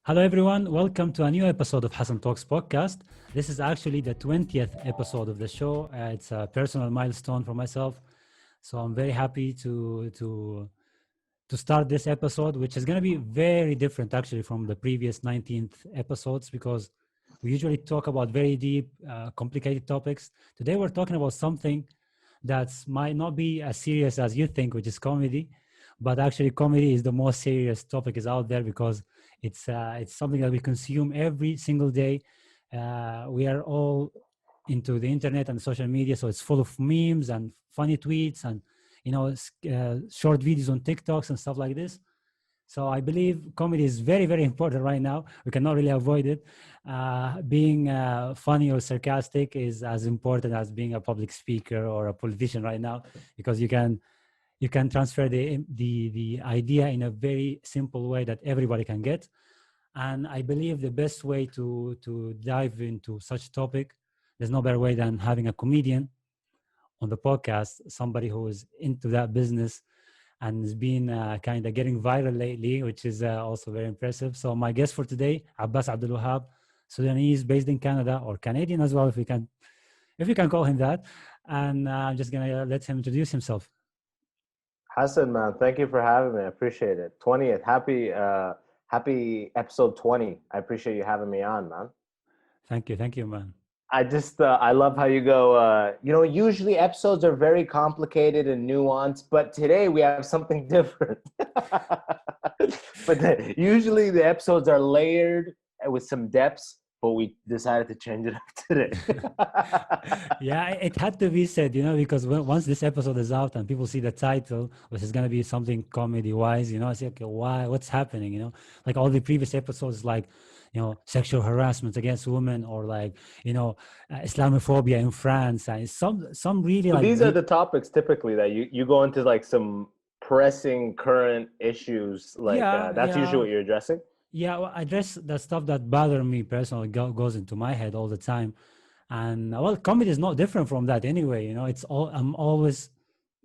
Hello, everyone. Welcome to a new episode of Hassan Talks podcast. This is actually the 20th episode of the show. It's a personal milestone for myself. So I'm very happy to start this episode, which is going to be very different actually from the previous 19th episodes because we usually talk about very deep, complicated topics. Today, we're talking about something that might not be as serious as you think, which is comedy. But actually, comedy is the most serious topic is out there because it's something that we consume every single day. We are all into the internet and social media, so it's full of memes and funny tweets and short videos on TikToks and stuff like this. So I believe comedy is very, very important right now. We cannot really avoid it. Being funny or sarcastic is as important as being a public speaker or a politician right now, because you can transfer the idea in a very simple way that everybody can get. And I believe the best way to dive into such topic, there's no better way than having a comedian on the podcast, somebody who is into that business and has been kind of getting viral lately, which is also very impressive. So my guest for today, Abbas Abdul Wahab, Sudanese, based in Canada, or Canadian as well, if you can call him that. And I'm just gonna let him introduce himself. Hassan, man, thank you for having me. I appreciate it. 20th, happy episode 20. I appreciate you having me on, man. Thank you, man. I love how you go. Usually episodes are very complicated and nuanced, but today we have something different. Usually the episodes are layered with some depths, but we decided to change it up today. Yeah, it had to be said, because once this episode is out and people see the title, which is going to be something comedy wise, I say, okay, why? What's happening? Like all the previous episodes, like, sexual harassment against women, or like, Islamophobia in France, and some really So like these are the topics typically that you go into, like some pressing current issues. Like yeah, that's usually yeah. what you're addressing. Yeah, well, I address the stuff that bother me personally, goes into my head all the time. And well, comedy is not different from that anyway. It's all, I'm always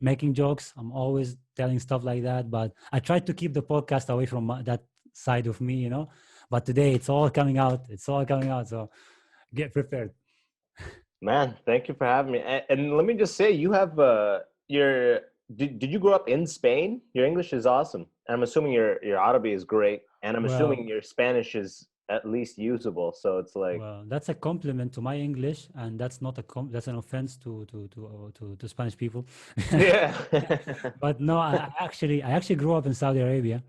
making jokes. I'm always telling stuff like that. But I try to keep the podcast away from that side of me. But today it's all coming out. It's all coming out. So get prepared. Man, thank you for having me. And let me just say, you have your did you grow up in Spain? Your English is awesome. And I'm assuming your Arabic is great, and I'm Well, assuming your Spanish is at least usable. So it's like, well, that's a compliment to my English, and that's not that's an offense to Spanish people. yeah. But no, I actually grew up in Saudi Arabia.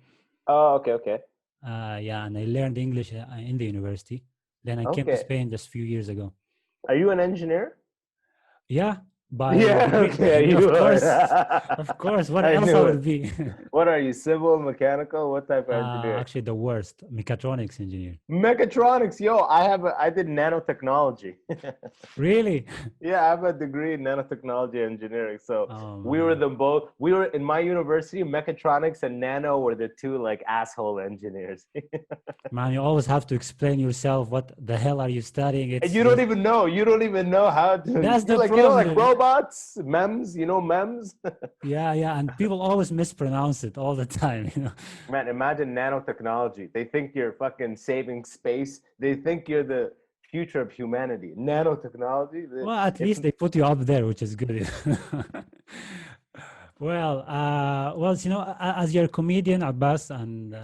Oh, okay, okay, Yeah, and I learned English in the university. Then I came to okay. Spain just a few years ago. Are you an engineer? Yeah, by Yeah, degree. okay, you Of are. course, of course. What I else I knew would it. be? What are you, civil, mechanical? What type of engineer? Actually, the worst, mechatronics engineer. Mechatronics, yo, I did nanotechnology. Really? Yeah, I have a degree in nanotechnology engineering. So Oh we were man, we were in my university, mechatronics and nano were the two like asshole engineers. man, you always have to explain yourself. What the hell are you studying? And It's you don't just even know. You don't even know how to. that's You're the like, like problem. robots, mems, mems. Yeah, yeah, and people always mispronounce it all the time. Man, imagine nanotechnology. They think you're fucking saving space. They think you're the future of humanity. Nanotechnology. Well, at It's least they put you up there, which is good. As you're a comedian, Abbas, and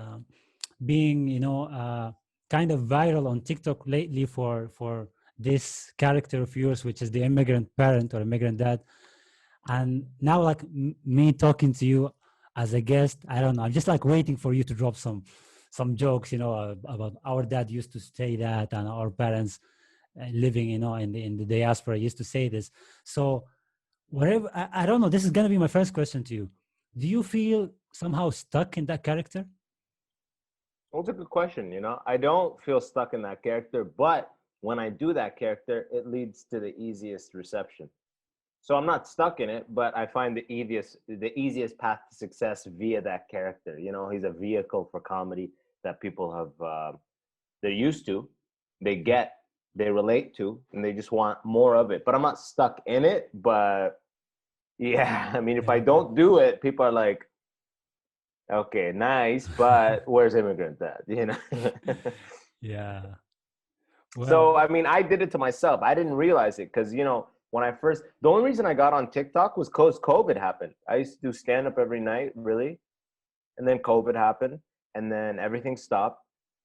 being, kind of viral on TikTok lately for this character of yours, which is the immigrant parent or immigrant dad, and now like me talking to you as a guest, I don't know, I'm just like waiting for you to drop some jokes, about our dad used to say that, and our parents living, in the diaspora used to say this. So whatever, I don't know, this is going to be my first question to you. Do you feel somehow stuck in that character? Well, it's a good question. I don't feel stuck in that character, but when I do that character, it leads to the easiest reception. So I'm not stuck in it, but I find the easiest path to success via that character. He's a vehicle for comedy that people have they're used to, they get, they relate to, and they just want more of it. But I'm not stuck in it. But yeah, I mean, if I Yeah. don't do it, people are like, Okay, nice, but where's immigrant dad? You know. Yeah. Well, So I mean, I did it to myself. I didn't realize it because when I first, the only reason I got on TikTok was because COVID happened. I used to do stand up every night, really, and then COVID happened, and then everything stopped,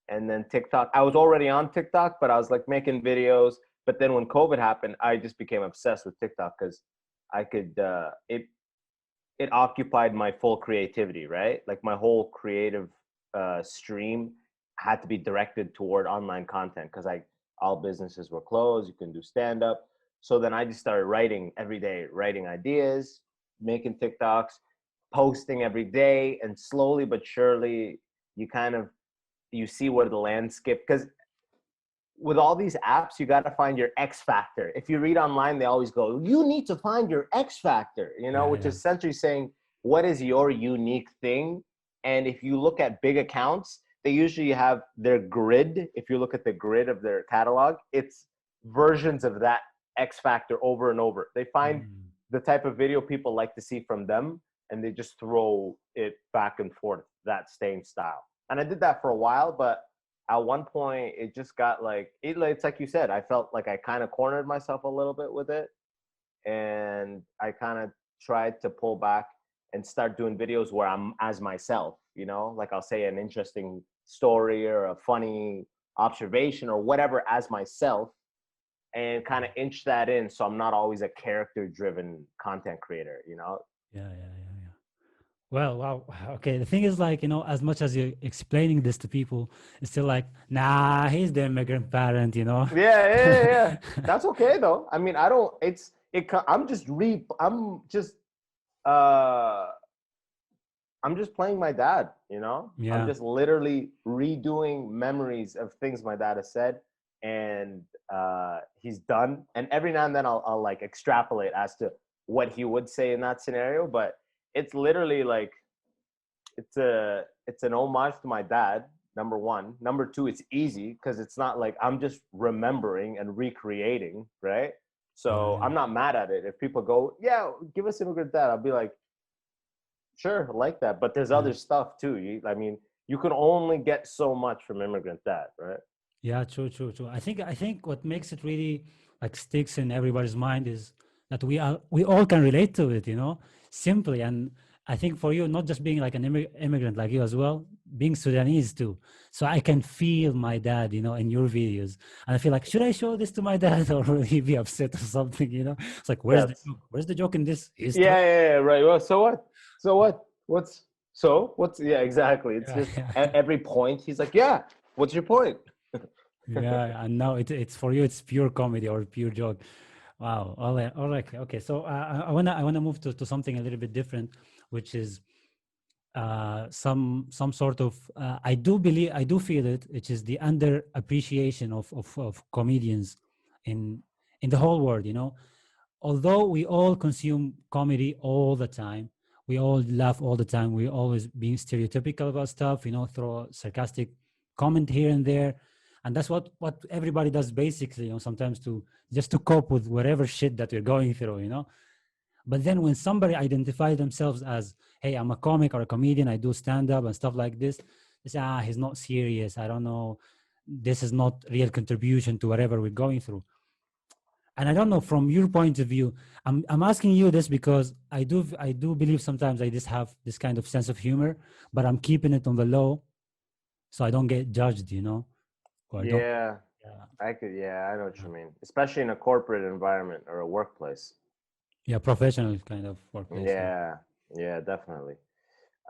and then TikTok. I was already on TikTok, but I was like making videos. But then when COVID happened, I just became obsessed with TikTok because I could it occupied my full creativity, right? Like my whole creative stream had to be directed toward online content because all businesses were closed. You can do stand up. So then I just started writing every day, writing ideas, making TikToks, posting every day, and slowly but surely you kind of you see where the landscape, because with all these apps, you got to find your X factor. If you read online, they always go, you need to find your X factor, yeah, which yeah, is essentially saying, what is your unique thing? And if you look at big accounts, they usually have their grid. If you look at the grid of their catalog, it's versions of that X factor over and over. They find mm, the type of video people like to see from them, and they just throw it back and forth, that same style. And I did that for a while, but at one point it just got it's like you said, I felt like I kind of cornered myself a little bit with it, and I kind of tried to pull back and start doing videos where I'm as myself, like I'll say an interesting story or a funny observation or whatever as myself, and kind of inch that in so I'm not always a character driven content creator. yeah, yeah, yeah, yeah. Well, wow. Okay. The thing is, like, as much as you're explaining this to people, it's still like, nah, he's the immigrant parent, Yeah. That's okay though. I mean, I don't it's it uh I'm just playing my dad. I'm Yeah. just literally redoing memories of things my dad has said, and he's done. And every now and then I'll like extrapolate as to what he would say in that scenario, but it's literally like it's an homage to my dad. Number one. Number two, it's easy because it's not like I'm just remembering and recreating, right? Yeah. So Yeah. I'm not mad at it. If people go, yeah, give us immigrant dad, I'll be like, sure, I like that. But there's Yeah. other stuff too. I mean, you can only get so much from immigrant dad, right? Yeah, true, true, true. I think what makes it really like sticks in everybody's mind is that we all can relate to it, simply. And I think for you, not just being like an immigrant like you as well, being Sudanese too. So I can feel my dad, in your videos, and I feel like, should I show this to my dad or will he be upset or something? It's like, where's the Yes. joke? Where's the joke in this? He's Yeah, right. Well, so what? So what? What's yeah, exactly. It's yeah, just yeah. at every point he's like, yeah, what's your point? Yeah, and now it's for you, it's pure comedy or pure joke. Wow. All right. All right. Okay. So I wanna move to something a little bit different, which is some sort of I do feel it, which is the under appreciation of comedians in the whole world. Although we all consume comedy all the time, we all laugh all the time, we always being stereotypical about stuff, throw a sarcastic comment here and there. And that's what everybody does basically, sometimes to just to cope with whatever shit that we're going through. But then when somebody identifies themselves as, hey, I'm a comic or a comedian, I do stand up and stuff like this, they say, he's not serious. I don't know. This is not real contribution to whatever we're going through. And I don't know, from your point of view, I'm asking you this because I do believe sometimes I just have this kind of sense of humor, but I'm keeping it on the low so I don't get judged. Or I don't. Yeah, Yeah, yeah, I know what yeah, you mean. Especially in a corporate environment or a workplace. yeah, professional kind of workplace. Yeah, Yeah, yeah, definitely.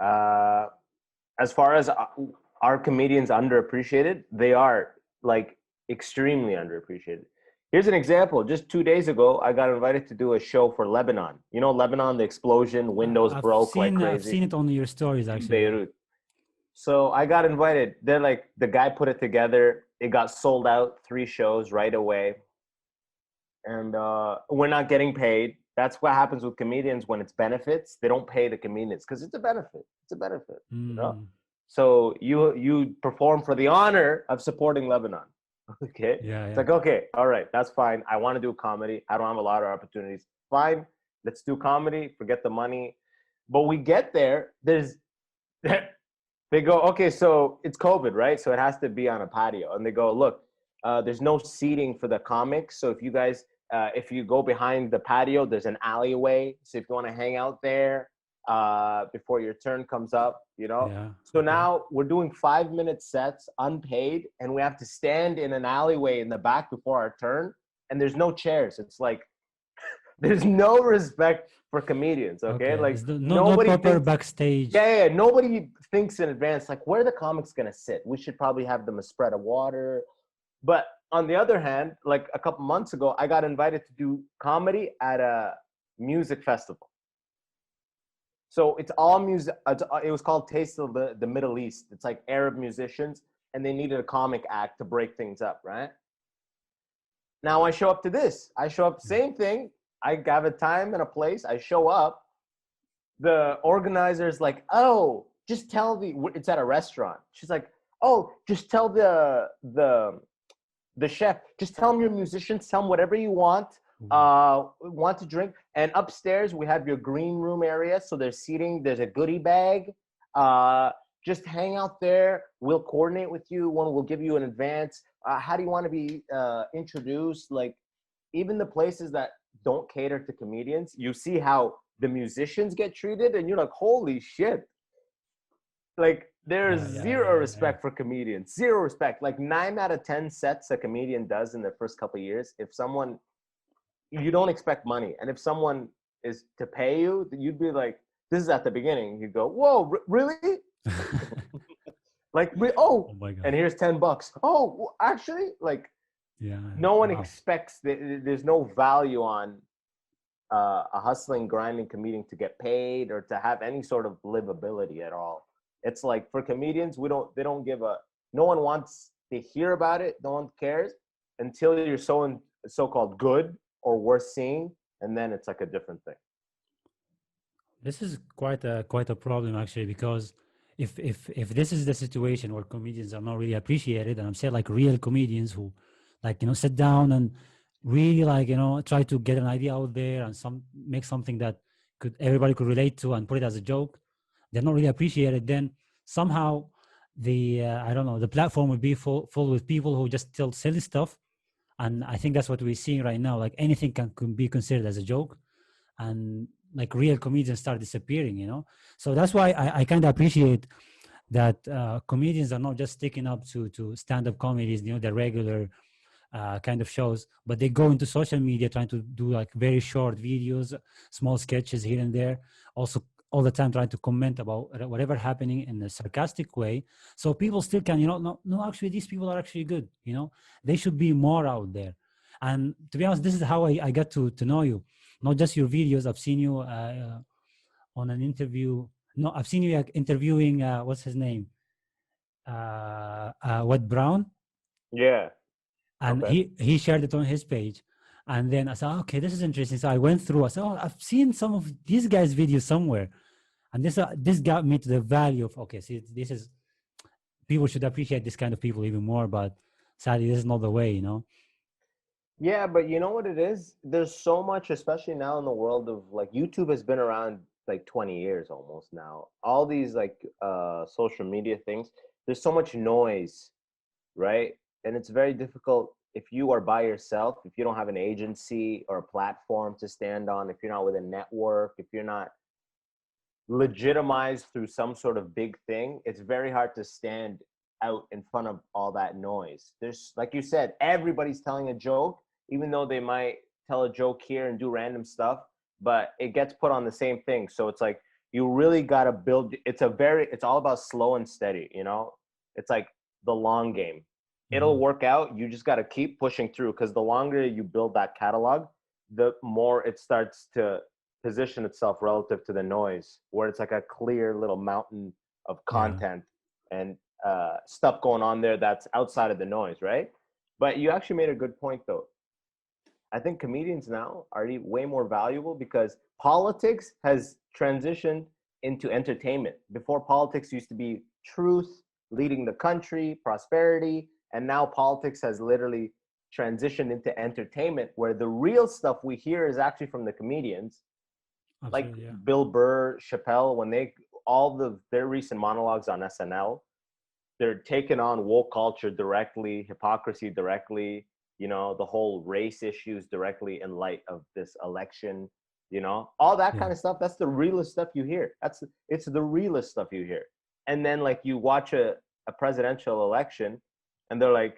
Uh, as far as are comedians underappreciated? They are like extremely underappreciated. Here's an example. Just 2 days ago, I got invited to do a show for Lebanon. Lebanon, the explosion, windows broke like I've crazy seen it on your stories in actually. Yeah. Beirut. So I got invited. They're like, the guy put it together. It got sold out 3 shows right away. And we're not getting paid. That's what happens with comedians when it's benefits. They don't pay the comedians because it's a benefit. It's a benefit. Mm, So you perform for the honor of supporting Lebanon. Okay. yeah, It's yeah, like, okay, all right, that's fine. I want to do comedy. I don't have a lot of opportunities. Fine. Let's do comedy. Forget the money. But we get there. There's They go, okay, so it's COVID, right? So it has to be on a patio. And they go, look, there's no seating for the comics. So if you guys, if you go behind the patio, there's an alleyway. So if you want to hang out there before your turn comes up, you know. Yeah. So Okay. now we're doing 5 minute sets, unpaid, and we have to stand in an alleyway in the back before our turn. And there's no chairs. It's like there's no respect for comedians. Okay, Okay. like There's no nobody proper thinks backstage. yeah. Nobody thinks in advance, like, where are the comics gonna sit? We should probably have them a spread of water. But on the other hand, like a couple months ago, I got invited to do comedy at a music festival. So it's all music. It was called Taste of the Middle East. It's like Arab musicians, and they needed a comic act to break things up, right? Now I show up to this. I show up, same thing. I have a time and a place. I show up, the organizer's like, oh, just tell it's at a restaurant. She's like, oh, just tell the chef, just tell him you're musicians, tell him whatever you Ooh. want to drink. And upstairs we have your green room area. So there's seating, there's a goodie bag. Just hang out there. We'll coordinate with you. One will give you an advance. How do you want to be introduced? Like, even the places that don't cater to comedians, you see how the musicians get treated, and you're like, holy shit. Like, there's Yeah. Yeah. zero Yeah. Yeah. respect for comedians. Zero respect. Like 9 out of 10 sets a comedian does in their first couple of years, if someone, you don't expect money. And if someone is to pay you, you'd be like, this is at the beginning. You go, whoa, really? Like, Oh oh, my God. and here's $10. Oh, actually, like, Yeah. no one Wow. expects there's no value on a hustling, grinding comedian to get paid or to have any sort of livability at all. It's like for comedians, they don't give a, no one wants to hear about it. No one cares until you're so-called good or worth seeing. And then it's like a different thing. This is quite a problem actually, because if this is the situation where comedians are not really appreciated, and I'm saying like real comedians who, like, sit down and really, like, try to get an idea out there and make something that everybody could relate to and put it as a joke, they're not really appreciated. Then somehow the I don't know, the platform would be full with people who just tell silly stuff. And I think that's what we're seeing right now. Like anything can be considered as a joke, and like real comedians start disappearing. So that's why I kind of appreciate that comedians are not just sticking up to stand-up comedies, the regular kind of shows, but they go into social media trying to do like very short videos, small sketches here and there, also all the time trying to comment about whatever happening in a sarcastic way, so people still can, no, actually these people are actually good. They should be more out there. And to be honest, this is how I got to know you, not just your videos. I've seen you on an interview. No, I've seen you interviewing what's his name, what Brown, Yeah. and Okay. he shared it on his page. And then I said, okay, this is interesting. So I went through. I said, oh, I've seen some of these guys' videos somewhere, and this got me to the value of, okay, see, this is, people should appreciate this kind of people even more. But sadly, this is not the way. Yeah, but you know what it is? There's so much, especially now in the world of like YouTube has been around like 20 years almost now. All these like social media things, there's so much noise, right? And it's very difficult if you are by yourself, if you don't have an agency or a platform to stand on, if you're not with a network, if you're not legitimized through some sort of big thing, it's very hard to stand out in front of all that noise. There's, like you said, everybody's telling a joke, even though they might tell a joke here and do random stuff, but it gets put on the same thing. So it's like you really got to build. It's all about slow and steady. It's like the long game. It'll Mhm. work out. You just got to keep pushing through, because the longer you build that catalog, the more it starts to position itself relative to the noise, where it's like a clear little mountain of Yeah. content and stuff going on there that's outside of the noise, right? But you actually made a good point, though. I think comedians now are way more valuable because politics has transitioned into entertainment. Before, politics used to be truth, leading the country, prosperity, and now politics has literally transitioned into entertainment, where the real stuff we hear is actually from the comedians, like Absolutely. Yeah. Bill Burr, Chappelle, when they all their recent monologues on SNL, they're taking on woke culture directly, hypocrisy directly, you know, the whole race issues directly in light of this election, you know, all that Yeah. kind of stuff. That's the realest stuff you hear. It's the realest stuff you hear. And then like you watch a presidential election and they're like,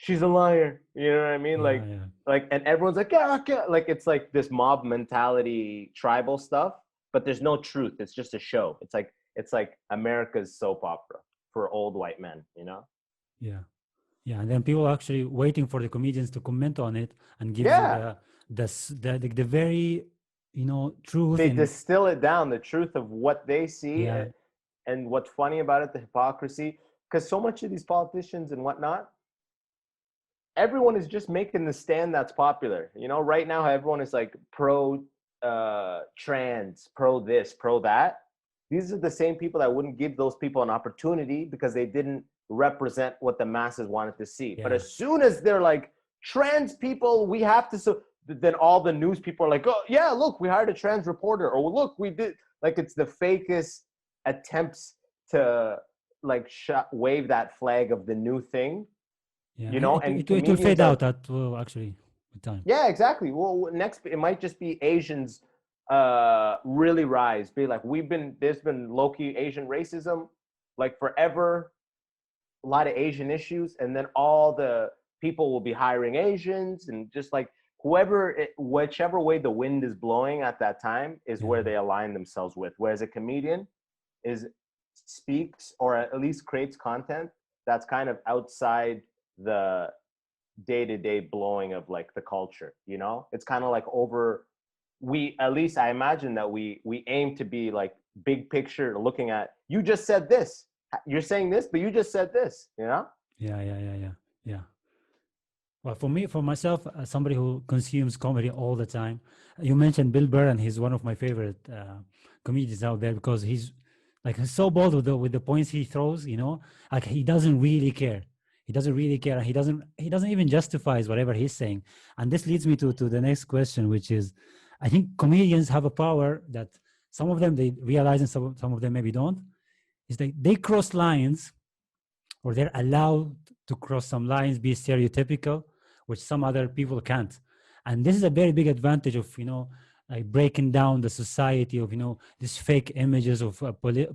she's a liar. You know what I mean? Yeah. Yeah. And everyone's like, yeah, yeah. Like it's like this mob mentality, tribal stuff, but there's no truth. It's just a show. It's like America's soap opera for old white men, you know? Yeah. Yeah. And then people actually waiting for the comedians to comment on it and give you Yeah. the very, truth They and distill it down, the truth of what they see yeah. and what's funny about it, the hypocrisy. Because so much of these politicians and whatnot, everyone is just making the stand that's popular. You know, right now everyone is like pro trans, pro this, pro that. These are the same people that wouldn't give those people an opportunity because they didn't represent what the masses wanted to see. But Yeah. as soon as they're like trans people, we have to, so then all the news people are like, oh yeah, look, we hired a trans reporter, or look, we did. Like it's the fakest attempts to like wave that flag of the new thing, Yeah. you And know, it, and it, it will comedians fade are, out at actually with time. yeah, exactly. Well, next it might just be Asians really rise. Be like, there's been low-key Asian racism like forever, a lot of Asian issues, and then all the people will be hiring Asians and just like whichever way the wind is blowing at that time is Yeah. where they align themselves with. Whereas a comedian is speaks or at least creates content that's kind of outside the day-to-day blowing of like the culture, you know. It's kind of like over, we, at least I imagine that we aim to be like big picture, looking at, you just said this, you're saying this, but you just said this, you know. Yeah. Yeah. Yeah. Yeah. Yeah. Well, for myself, as somebody who consumes comedy all the time, you mentioned Bill Burr, and he's one of my favorite comedians out there because he's so bold with the points he throws. Like he doesn't really care. He doesn't really care, and he doesn't even justifies whatever he's saying. And this leads me to the next question, which is, I think comedians have a power that some of them they realize, and some of them maybe don't. Is they cross lines, or they're allowed to cross some lines, be stereotypical, which some other people can't. And this is a very big advantage of, like breaking down the society of, these fake images of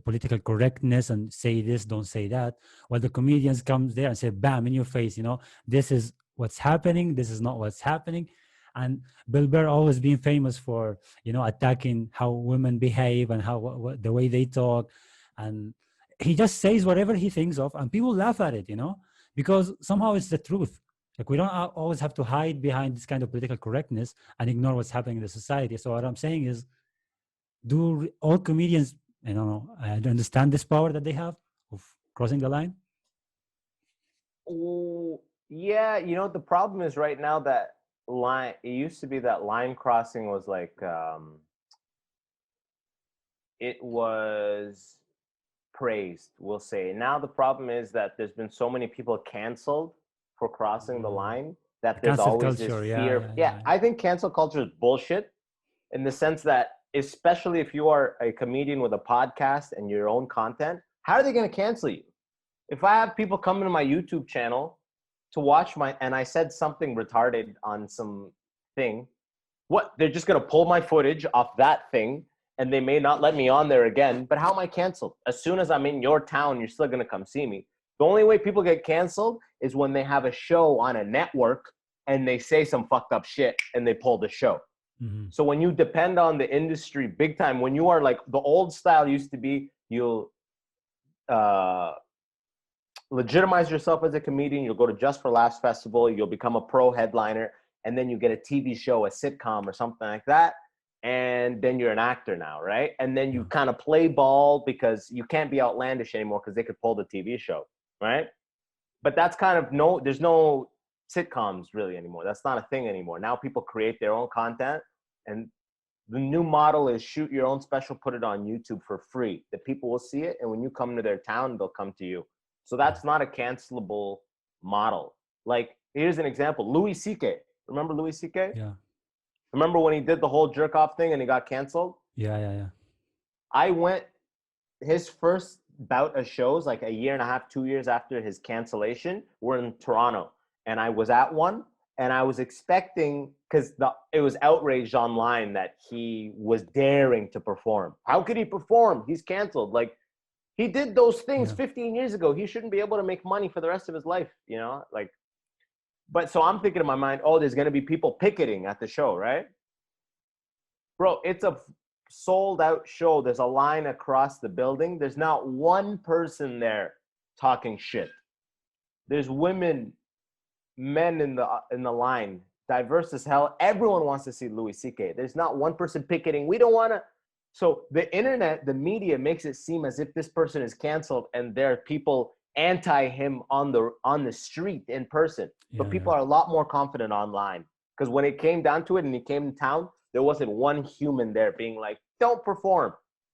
political correctness and say this, don't say that. While the comedians come there and say, bam, in your face, this is what's happening. This is not what's happening. And Bill Burr always been famous for, attacking how women behave and how the way they talk. And he just says whatever he thinks of, and people laugh at it, because somehow it's the truth. Like we don't always have to hide behind this kind of political correctness and ignore what's happening in the society. So what I'm saying is, do all comedians, I don't know, understand this power that they have of crossing the line? Oh, yeah, you know, the problem is right now that line, it used to be that line crossing was like it was praised, we'll say. Now the problem is that there's been so many people canceled for crossing the line The that there's cancel always this culture, yeah, fear. yeah, Yeah, yeah. I think cancel culture is bullshit in the sense that, especially if you are a comedian with a podcast and your own content, how are they going to cancel you? If I have people coming to my YouTube channel to watch and I said something retarded on some thing, what, they're just going to pull my footage off that thing and they may not let me on there again, but how am I canceled? As soon as I'm in your town, you're still going to come see me. The only way people get canceled is when they have a show on a network and they say some fucked up shit and they pull the show. Mm-hmm. So when you depend on the industry big time, when you are like, the old style used to be, you'll legitimize yourself as a comedian, you'll go to Just for Laughs Festival, you'll become a pro headliner, and then you get a TV show, a sitcom or something like that, and then you're an actor now, right? And then you kind of play ball because you can't be outlandish anymore because they could pull the TV show, right? But that's kind of there's no sitcoms really anymore. That's not a thing anymore. Now people create their own content, and the new model is shoot your own special, put it on YouTube for free. The people will see it, and when you come to their town, they'll come to you. So that's not a cancelable model. Like, here's an example. Louis C.K. Remember Louis C.K.? Yeah. Remember when he did the whole jerk off thing and he got canceled? Yeah, yeah, yeah. I went his first bout of shows, like a year and a half, 2 years after his cancellation, were in Toronto, and I was at one, and I was expecting, because it was outraged online that he was daring to perform. How could he perform? He's canceled. Like, he did those things Yeah. 15 years ago. He shouldn't be able to make money for the rest of his life, you know? Like, but so I'm thinking in my mind, oh, there's gonna be people picketing at the show, right? Bro, it's a sold out show. There's a line across the building. There's not one person there talking shit. There's women, men in the line, diverse as hell. Everyone wants to see Louis C.K. There's not one person picketing. We don't want to. So the internet, the media makes it seem as if this person is canceled and there are people anti him on the street in person. But people are a lot more confident online, because when it came down to it and he came in town, there wasn't one human there being like, don't perform.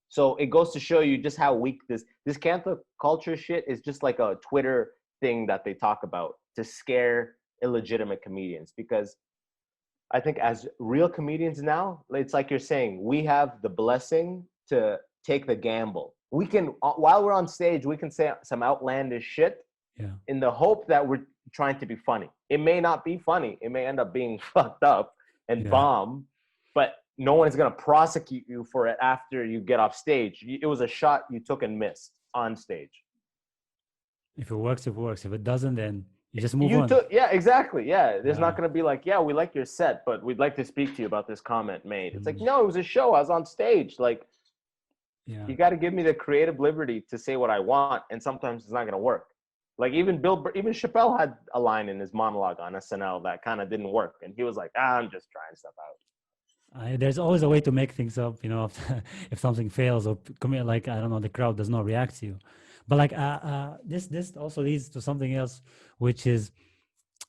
So it goes to show you just how weak this cancel culture shit is. Just like a Twitter thing that they talk about to scare illegitimate comedians. Because I think as real comedians now, it's like you're saying, we have the blessing to take the gamble. We can, while we're on stage, we can say some outlandish shit in the hope that we're trying to be funny. It may not be funny. It may end up being fucked up and bomb, but no one is going to prosecute you for it after you get off stage. It was a shot you took and missed on stage. If it works, it works. If it doesn't, then you just move on. Yeah, exactly. Yeah, there's not going to be like, yeah, we like your set, but we'd like to speak to you about this comment made. It's like, no, it was a show. I was on stage. Like, you got to give me the creative liberty to say what I want, and sometimes it's not going to work. Like even Chappelle had a line in his monologue on SNL that kind of didn't work, and he was like, I'm just trying stuff out. There's always a way to make things up, you know, if something fails or like, I don't know, the crowd does not react to you. But like this also leads to something else, which is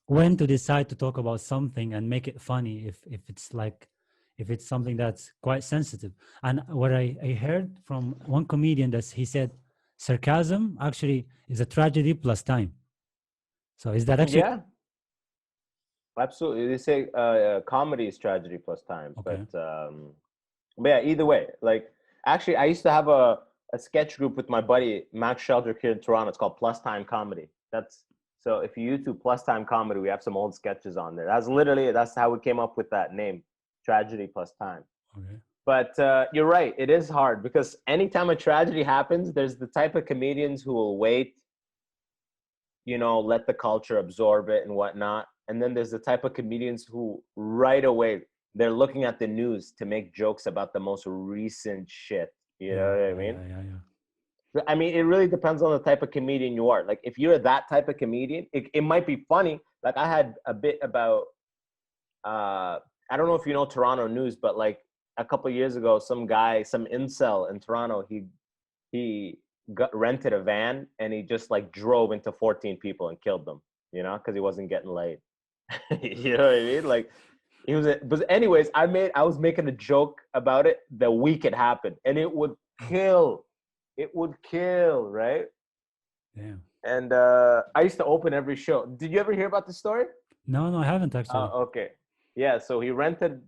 when to decide to talk about something and make it funny if it's something that's quite sensitive. And what I heard from one comedian, that he said sarcasm actually is a tragedy plus time. So is that actually? Yeah, absolutely. They say comedy is tragedy plus time. Okay. But yeah, either way, like actually I used to have a sketch group with my buddy Max Sheldrick here in Toronto. It's called Plus Time Comedy. So if you YouTube Plus Time Comedy, we have some old sketches on there. That's how we came up with that name, tragedy plus time. Okay. But you're right, it is hard, because anytime a tragedy happens, there's the type of comedians who will wait, you know, let the culture absorb it and whatnot. And then there's the type of comedians who right away, they're looking at the news to make jokes about the most recent shit. You know what I mean? Yeah. I mean, it really depends on the type of comedian you are. Like, if you're that type of comedian, it might be funny. Like, I had a bit about, I don't know if you know Toronto news, but like a couple of years ago, some incel in Toronto, he rented a van and he just like drove into 14 people and killed them, you know, because he wasn't getting laid. You know what I mean? Like, but anyways, I was making a joke about it the week it happened, and it would kill. It would kill, right? Yeah. And I used to open every show. Did you ever hear about this story? No, I haven't actually. Okay. Yeah, so he rented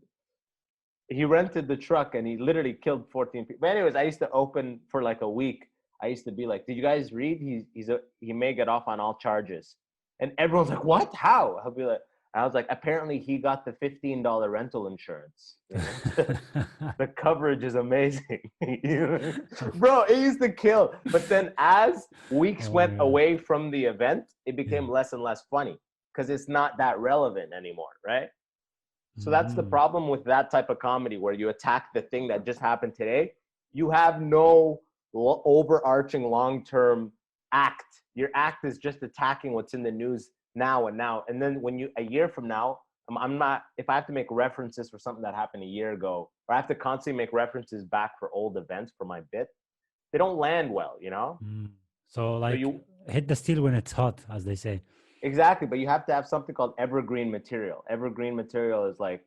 the truck and he literally killed 14 people. But anyways, I used to open for like a week. I used to be like, did you guys read? He may get off on all charges. And everyone's like, what? How? I was like, apparently he got the $15 rental insurance. You know? The coverage is amazing. Bro, it used to kill. But then as weeks went away from the event, it became less and less funny because it's not that relevant anymore, right? So that's the problem with that type of comedy, where you attack the thing that just happened today. You have no overarching long-term act. Your act is just attacking what's in the news now. And then a year from now, if I have to make references for something that happened a year ago, or I have to constantly make references back for old events for my bit, they don't land well, you know? So you hit the steel when it's hot, as they say. Exactly, but you have to have something called evergreen material. Evergreen material is like,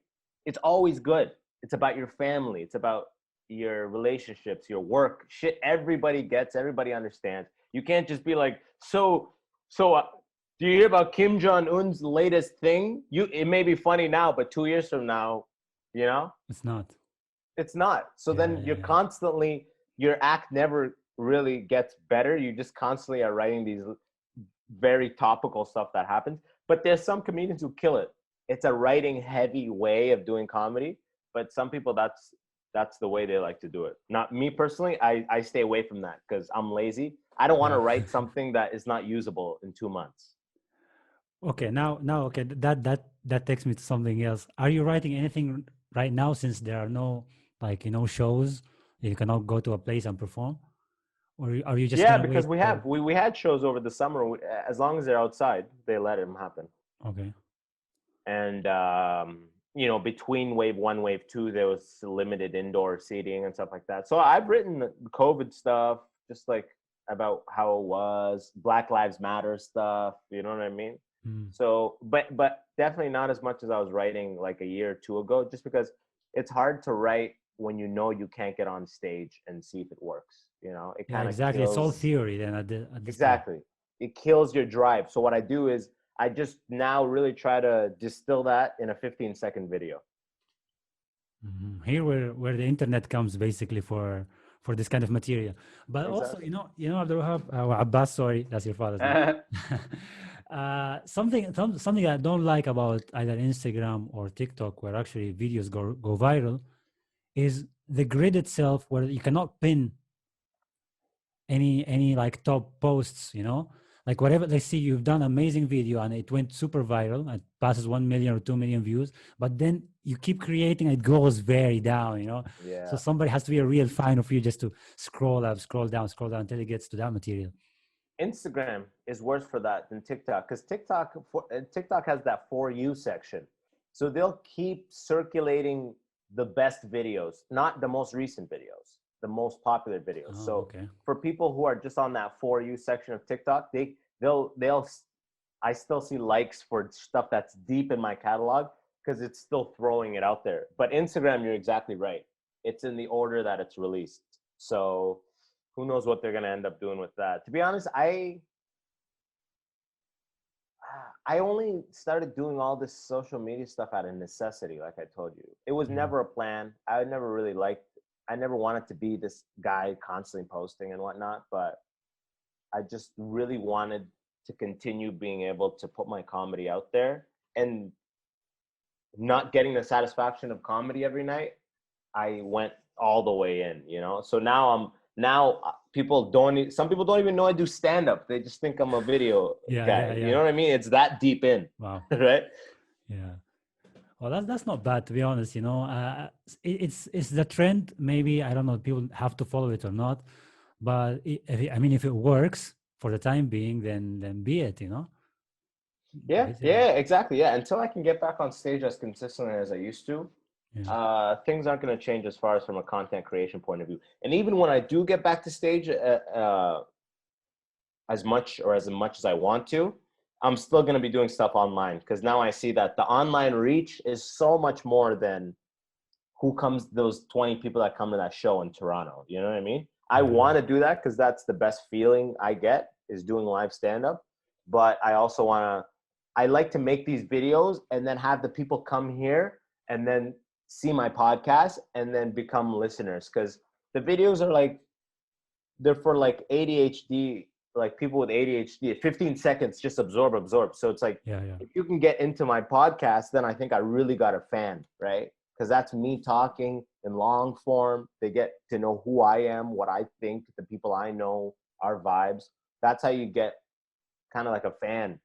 it's always good. It's about your family. It's about your relationships, your work, shit everybody gets, everybody understands. You can't just be like, do you hear about Kim Jong-un's latest thing? It may be funny now, but 2 years from now, you know? It's not. It's not. So then you're constantly, your act never really gets better. You just constantly are writing these very topical stuff that happens. But there's some comedians who kill it. It's a writing heavy way of doing comedy. But some people, that's the way they like to do it. Not me personally. I stay away from that because I'm lazy. I don't want to Yeah. write something that is not usable in 2 months. Okay, now, okay, that takes me to something else. Are you writing anything right now since there are no, like, shows? You cannot go to a place and perform, or are you just Yeah, gonna because wait we for? have we had shows over the summer. As long as they're outside, they let them happen. Okay. And between wave one, wave two, there was limited indoor seating and stuff like that. So I've written the COVID stuff, just like about how it was, Black Lives Matter stuff. You know what I mean? Mm. So, but definitely not as much as I was writing like a year or two ago, just because it's hard to write when you can't get on stage and see if it works. It Yeah, kind of exactly. It's all kills. theory then at this time. Exactly. It kills your drive. So what I do is I just now really try to distill that in a 15-second video. Here where the internet comes basically for this kind of material. But also, Exactly. Abdul Wahab, Abbas, sorry, that's your father's name. Something I don't like about either Instagram or TikTok, where actually videos go viral, is the grid itself, where you cannot pin any like top posts, like whatever they see you've done amazing video and it went super viral, it passes 1 million or 2 million views, but then you keep creating, it goes very down, so Yeah. somebody has to be a real fan of you just to scroll up, scroll down until it gets to that material. Instagram is worse for that than TikTok, because TikTok has that for you section. So they'll keep circulating the best videos, not the most recent videos, the most popular videos. Oh, So okay. for people who are just on that for you section of TikTok, they'll I still see likes for stuff that's deep in my catalog because it's still throwing it out there. But Instagram, you're exactly right. It's in the order that it's released. So who knows what they're going to end up doing with that. To be honest, I only started doing all this social media stuff out of necessity, like I told you. It was Mm. never a plan. I never wanted to be this guy constantly posting and whatnot, but I just really wanted to continue being able to put my comedy out there, and not getting the satisfaction of comedy every night. I went all the way in. So now some people don't even know I do stand up. They just think I'm a video Yeah, yeah, guy. You yeah. know what I mean? It's that deep in, Wow. right? Yeah. Well, that's not bad, to be honest. It's the trend. Maybe I don't know. People have to follow it or not, but I mean, if it works for the time being, then be it. Yeah, Basically. yeah, exactly. Yeah, until I can get back on stage as consistently as I used to, Yeah. things aren't going to change as far as from a content creation point of view. And even when I do get back to stage, as much as I want to, I'm still going to be doing stuff online, because now I see that the online reach is so much more than those 20 people that come to that show in Toronto. You know what I mean? I Yeah. want to do that because that's the best feeling I get, is doing live stand up. But I like to make these videos and then have the people come here and then see my podcast and then become listeners, because the videos are like, they're for like ADHD, like people with ADHD. 15 seconds, just absorb. So it's like, Yeah. Yeah. if you can get into my podcast, then I think I really got a fan, right? Because that's me talking in long form. They get to know who I am, what I think, the people I know, our vibes. That's how you get kind of like a fan.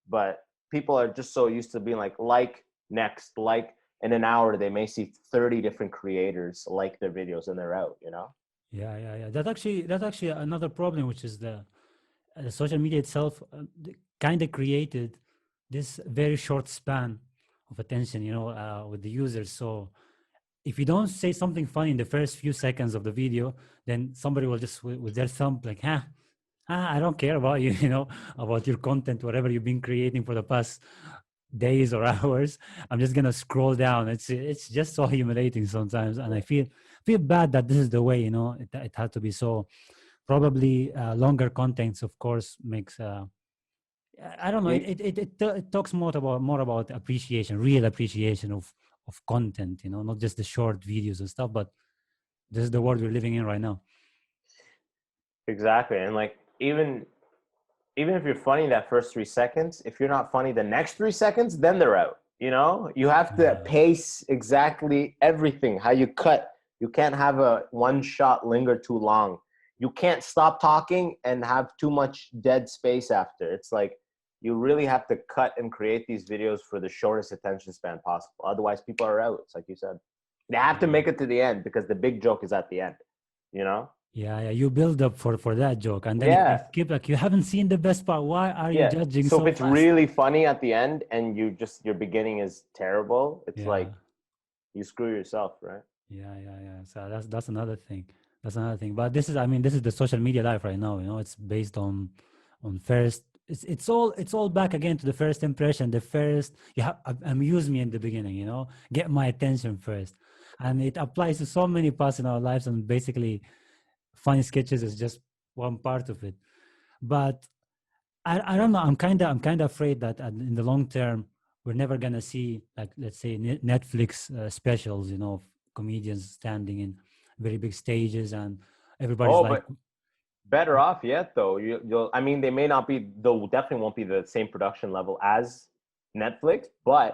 But people are just so used to being like next, like in an hour, they may see 30 different creators like their videos and they're out. Yeah. Yeah. Yeah. That's actually another problem, which is the social media itself kind of created this very short span of attention, with the users. So if you don't say something funny in the first few seconds of the video, then somebody will just with their thumb like, I don't care about you, about your content, whatever you've been creating for the past days or hours. I'm just gonna scroll down. It's just so humiliating sometimes, and I feel bad that this is the way. It had to be so. Probably longer contents, of course, makes. I don't know. Yeah. It talks more about appreciation, real appreciation of content. Not just the short videos and stuff. But this is the world we're living in right now. Exactly. And like even if you're funny that first 3 seconds, if you're not funny the next 3 seconds, then they're out. You know, you have to Yeah. pace exactly everything, how you cut. You can't have a one shot linger too long. You can't stop talking and have too much dead space after. It's like you really have to cut and create these videos for the shortest attention span possible. Otherwise, people are out. It's like you said. They have to Yeah. make it to the end because the big joke is at the end, you know? Yeah, yeah, you build up for that joke, and then if they Yeah. skip, like you haven't seen the best part. Why are you Yeah. judging So if so it's fast? really funny at the end and you just your beginning is terrible, it's like Yeah, you screw yourself, right? yeah. So that's another thing. That's another thing. But this is, I mean, this is the social media life right now. You know, it's based on first. It's all back again to the first impression. The first you have amuse me in the beginning. You know, get my attention first, and it applies to so many parts in our lives. And basically, funny sketches is just one part of it. But I don't know. I'm kind of afraid that in the long term we're never gonna see, like, let's say Netflix specials, of comedians standing in very big stages and everybody's Oh, like, but better off yet though. You'll I mean they may not be they'll definitely won't be the same production level as Netflix, but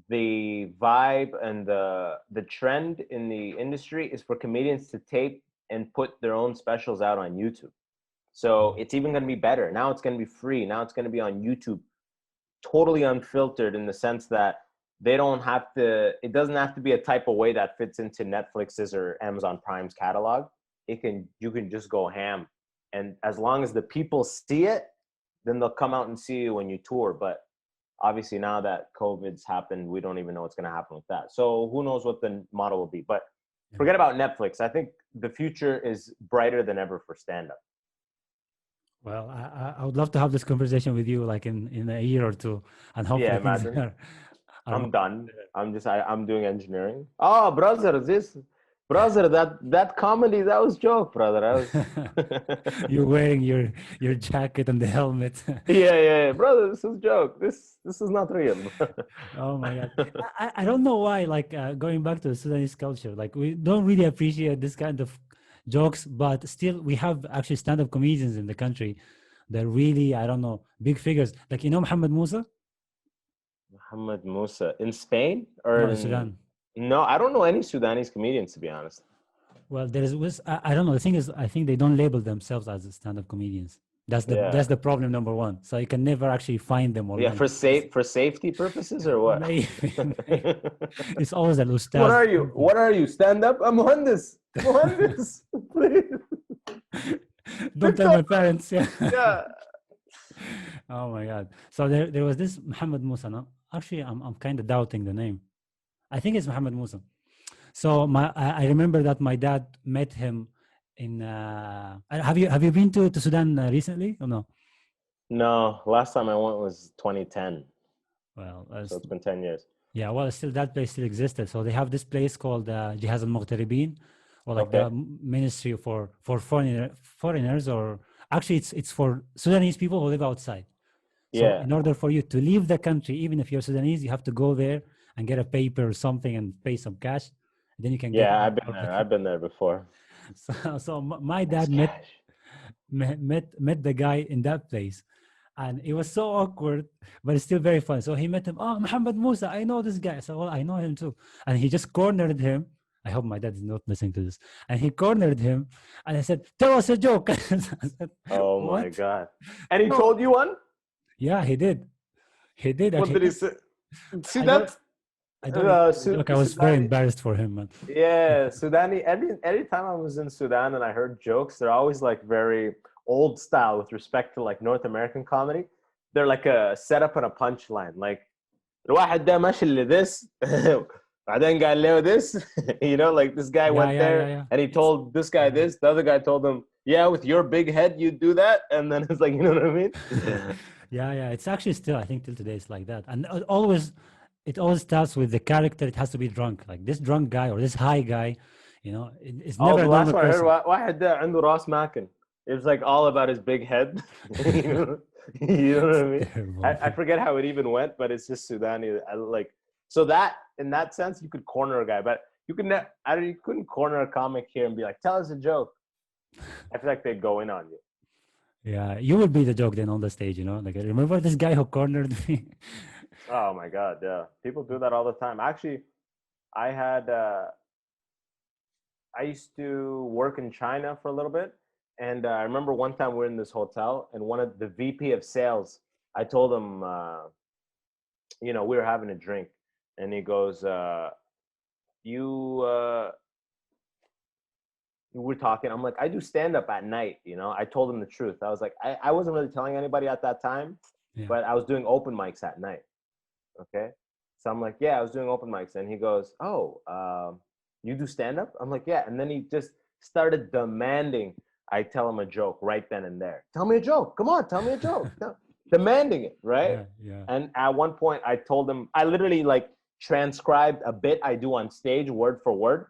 the vibe and the trend in the industry is for comedians to tape and put their own specials out on YouTube. So "Oh, it's even going to be better. Now it's going to be free. Now it's going to be on YouTube, totally unfiltered in the sense that they don't have to, it doesn't have to be a type of way that fits into Netflix's or Amazon Prime's catalog. You can just go ham. And as long as the people see it, then they'll come out and see you when you tour. But obviously now that COVID's happened, we don't even know what's going to happen with that. So who knows what the model will be. But yeah. forget about Netflix. I think the future is brighter than ever for stand-up. Well, I would love to have this conversation with you, like in a year or two, and Yeah, hopefully things imagine. are I'm much done. better." I'm doing engineering. Oh, brother, that comedy, that was joke, brother. I was You're wearing your jacket and the helmet. yeah, brother, this is joke. This is not real. Oh my God. I don't know why, like, going back to the Sudanese culture, like we don't really appreciate this kind of jokes, but still we have actually stand-up comedians in the country that really, I don't know, big figures. Like, Muhammad Musa? Muhammad Musa in Spain or No, in in Sudan. no, I don't know any Sudanese comedians to be honest. Well, I don't know. The thing is, I think they don't label themselves as stand-up comedians. Yeah. That's the problem number one. So you can never actually find them Yeah, online. It's for safety purposes or what? maybe, maybe. It's always an What ustaz. are you? Something. What are you? Stand up? I'm Muhandis. Muhandis. Please. Don't tell my TikTok. parents. Yeah. Yeah. Oh my God. So there was this Muhammad Musa. No? Actually, I'm kind of doubting the name. I think it's Muhammad Musa. So I remember that my dad met him in. Have you been to Sudan recently or no? No, last time I went was 2010. Well, So it's been 10 years. yeah. Well, still that place still existed. So they have this place called Jihaz al Mughtaribin, or like the Okay. ministry for foreigners, or actually it's for Sudanese people who live outside. So Yeah. in order for you to leave the country, even if you're Sudanese, you have to go there and get a paper or something and pay some cash. Then you can get Yeah, out I've been of the there. country. I've been there before. So my Nice dad cash. met the guy in that place, and it was so awkward, but it's still very fun. So he met him. Oh, Muhammad Musa, I know this guy. So, well, I know him too. And he just cornered him. I hope my dad is not listening to this. And he cornered him, and I said, "Tell us a joke." I said, Oh my "What? God. And he No." told you one? Yeah, he did. He did What actually. did he say? See I don't. that? I don't remember the joke. I was very Sudani. embarrassed for him, man. Yeah, Sudani. Every time I was in Sudan and I heard jokes, they're always like very old style with respect to like North American comedy. They're like a setup and a punchline. Like الواحد ده ماشي لذس بعدين قال له this. You know, like this guy Yeah, went yeah, yeah, there yeah. and he It's told this guy this. The other guy told him, yeah, with your big head, you do that. And then it's like, you know what I mean? yeah, yeah. It's actually still, I think, till today it's like that, and it always starts with the character. It has to be drunk, like this drunk guy or this high guy. It's Oh, never the a last normal one I heard, person. واحد ده عنده راس ماكن. It was like all about his big head. you know, you know what I It's mean? terrible. I forget how it even went, but it's just Sudani. I like so that in that sense you could corner a guy, but you couldn't corner a comic here and be like, tell us a joke. I feel like they'd go in on you. Yeah, you will be the joke then on the stage, you know? Like, remember this guy who cornered me? Oh my God, yeah. People do that all the time. Actually, I had I used to work in China for a little bit, and I remember one time we were in this hotel, and one of the VP of sales, I told him, we were having a drink, and he goes, "You." We're talking. I'm like, I do stand up at night. I told him the truth. I was like, I wasn't really telling anybody at that time, Yeah. but I was doing open mics at night. Okay. So I'm like, yeah, I was doing open mics. And he goes, oh, you do stand up? I'm like, yeah. And then he just started demanding I tell him a joke right then and there. Tell me a joke. Come on, tell me a joke. Demanding it, right? Yeah, yeah. And at one point I told him, I literally like transcribed a bit I do on stage word for word,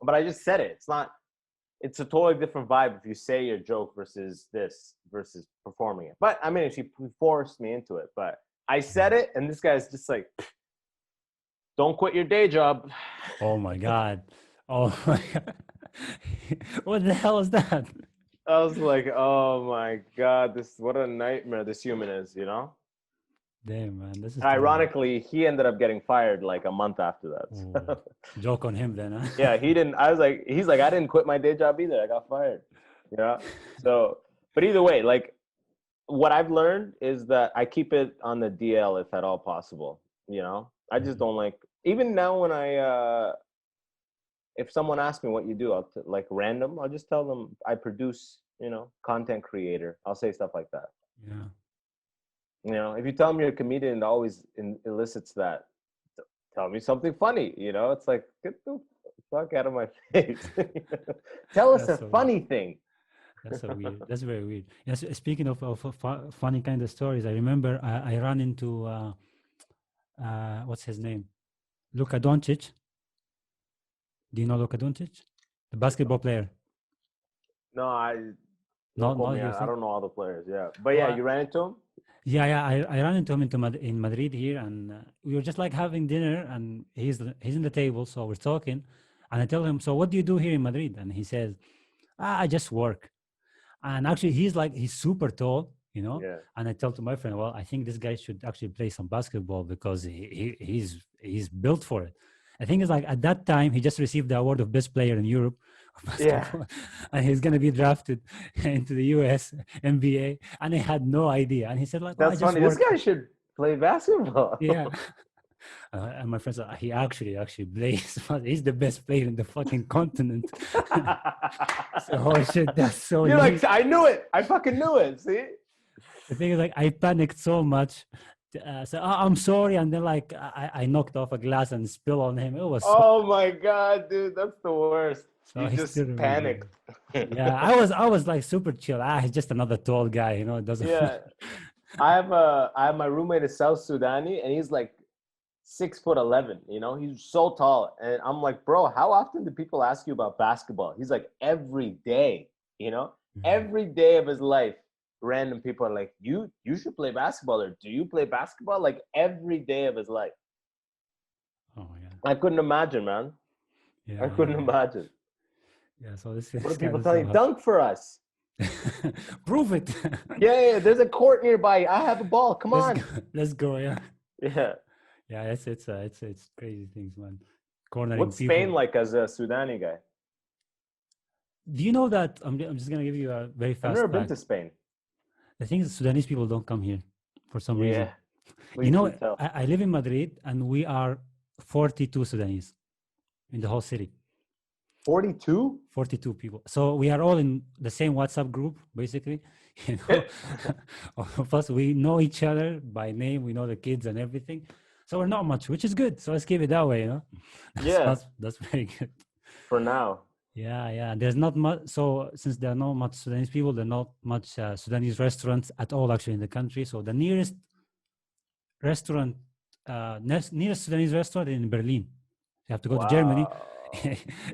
but I just said it. It's a totally different vibe if you say your joke versus performing it. But I mean, she forced me into it, but I said it, and this guy's just like, don't quit your day job. Oh my God. Oh my God. What the hell is that? I was like, oh my God, what a nightmare this human is, Damn, man. This is terrible. Ironically, he ended up getting fired like a month after that. Ooh, joke on him then, huh? Yeah, he didn't. He's like, I didn't quit my day job either. I got fired. So, but either way, like, what I've learned is that I keep it on the DL if at all possible. I just don't like, even now when if someone asks me what you do, like random, I'll just tell them I produce, content creator. I'll say stuff like that. Yeah. If you tell me you're a comedian, it always elicits that. Tell me something funny. It's like, get the fuck out of my face. Tell us That's a so funny thing. That's so weird. That's very weird. Yes, speaking of funny kind of stories, I remember I ran into what's his name, Luka Doncic. Do you know Luka Doncic, the basketball player? No, don't quote Not me. your I thing. don't know all the players. Yeah, but yeah, Well, you ran into him. yeah. I ran into him in Madrid here, and we were just like having dinner, and he's in the table, so we're talking, and I tell him, so what do you do here in Madrid? And he says, I just work. And actually, he's super tall, Yeah. And I tell to my friend, well, I think this guy should actually play some basketball because he's built for it. I think it's like at that time he just received the award of best player in Europe of basketball, and he's gonna be drafted into the US NBA. And I had no idea. And he said like, oh, I That's just funny. This work. guy should play basketball. Yeah. And my friend said he actually plays. He's the best player in the fucking continent. So oh shit, that's so. You're like, I knew it. I fucking knew it. See. The thing is, like, I panicked so much. So I'm sorry, and then like I knocked off a glass and spilled on him. It was so. Oh my god, dude, that's the worst. So You I still just remember. panicked. Yeah, I was like super chill. He's just another tall guy, It doesn't. Yeah, I have my roommate is South Sudani, and he's like 6'11". He's so tall, and I'm like, bro, how often do people ask you about basketball? He's like, every day. Every day of his life. Random people are like, you should play basketball, or do you play basketball? Like every day of his life. Oh my god. I couldn't imagine, man. Yeah. I couldn't imagine. Yeah. So this. What do people tell you? Dunk for us. Prove it. Yeah. There's a court nearby. I have a ball. Come on. Let's go. Yeah. Yeah. Yeah. It's crazy things, man. Cornering What's people. Spain like as a Sudani guy? Do you know that I'm just gonna give you a very fast. I've never been fact. to Spain. The thing is, Sudanese people don't come here for some reason. Yeah. I live in Madrid, and we are 42 Sudanese in the whole city. 42? 42 people. So we are all in the same WhatsApp group, basically. All of us, we know each other by name. We know the kids and everything. So we're not much, which is good. So let's keep it that way, Yeah. That's very good. For now. Yeah. There's not much. So since there are not much Sudanese people, there are not much Sudanese restaurants at all, actually, in the country. So the nearest restaurant, nearest Sudanese restaurant in Berlin. You have to go to Germany,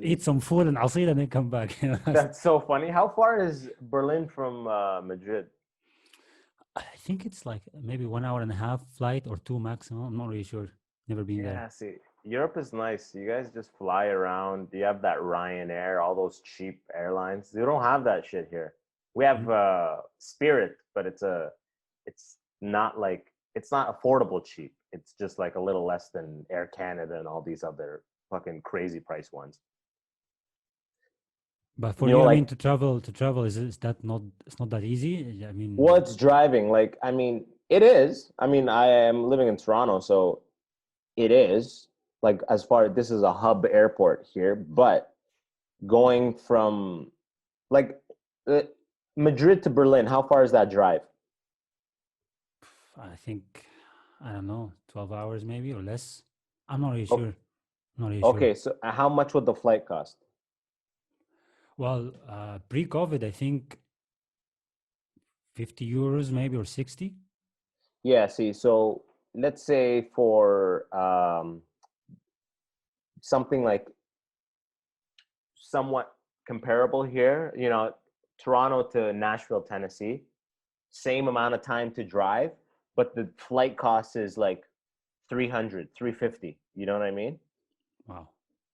eat some food and asir, and then come back. That's so funny. How far is Berlin from Madrid? I think it's like maybe 1.5 hour flight or 2 maximum. I'm not really sure. Never been there. Yeah, see. Europe is nice. You guys just fly around. You have that Ryanair, all those cheap airlines. You don't have that shit here. We have Spirit, but it's not like it's not affordable cheap. It's just like a little less than Air Canada and all these other fucking crazy price ones. But for You know, you, I mean, like to travel is that not? It's not that easy. I mean, what's driving? Like, I mean, it is. I mean, I am living in Toronto, so it is like as far this is a hub airport here, but going from like uh, Madrid to Berlin, how far is that drive? I think I don't know, 12 hours maybe or less. I'm not really O- sure. Not really sure. Okay, so how much would the flight cost? Well, pre-COVID, I think 50 euros maybe or 60. Yeah, see, so let's say for something like somewhat comparable here, you know, Toronto to Nashville, Tennessee, same amount of time to drive, but the flight cost is like 300, 350. You know what I mean? Wow.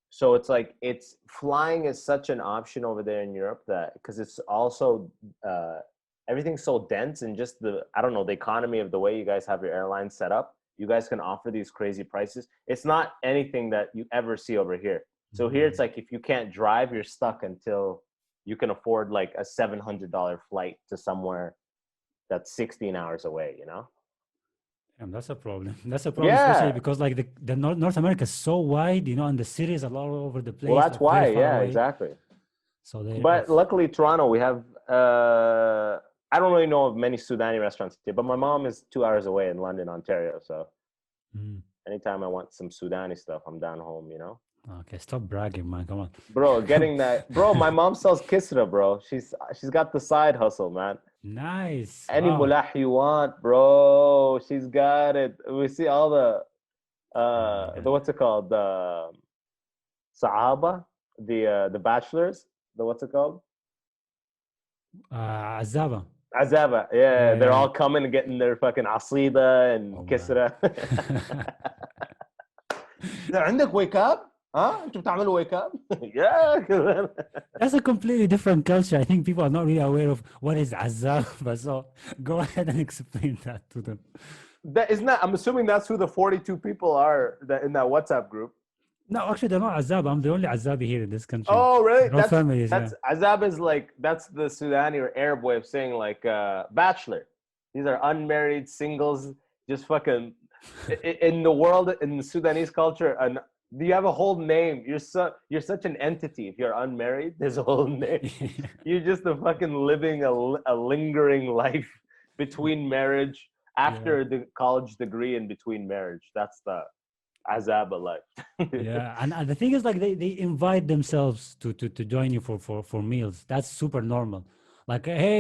So it's like it's flying is such an option over there in Europe that because it's also uh, everything's so dense and just the I don't know the economy of the way you guys have your airline set up. You guys can offer these crazy prices. It's not anything that you ever see over here. So here it's Mm. like if you can't drive, you're stuck until you can afford like a $700 flight to somewhere that's 16 hours away. You know? Damn, that's a problem. That's a problem, especially Yeah. because like the North America is so wide, and the cities are all over the Well, place, that's like very why. far Yeah, away. exactly. So they But it's luckily, Toronto, we have. I don't really know of many Sudani restaurants here, but my mom is 2 hours away in London, Ontario. So mm, anytime I want some Sudani stuff, I'm down home. You know, okay. Stop bragging, man. Come bro. on. Getting that, bro. My mom sells kisra, bro. She's got the side hustle, man. Nice. Any Wow. mullah you want, bro. She's got it. We see all Oh my the God. what's it called the Sahaba, the bachelors, the what's it called? Azaba. Azaba, yeah, Yeah, they're yeah. all coming and getting their fucking asida and Oh man. kisra. عندك wake up؟ ها؟ انتوا بتعملوا wake up؟ yeah. That's a completely different culture. I think people are not really aware of what is azab. But so go ahead and explain that to them. That isn't that. I'm assuming that's who the 42 people are that in that WhatsApp group. No, actually, they're not azab. I'm the only azabi here in this country. Oh, really? They're all families, yeah. That's Azab is like that's the Sudani or Arab way of saying like bachelor. These are unmarried singles, just fucking in the world in the Sudanese culture. And you have a whole name. You're such an entity. If you're unmarried, there's a whole name. You're just a fucking living a lingering life between marriage Yeah. after the college degree and between marriage. That's the Azab life. Yeah, and the thing is, like they invite themselves to join you for meals. That's super normal. Like, hey,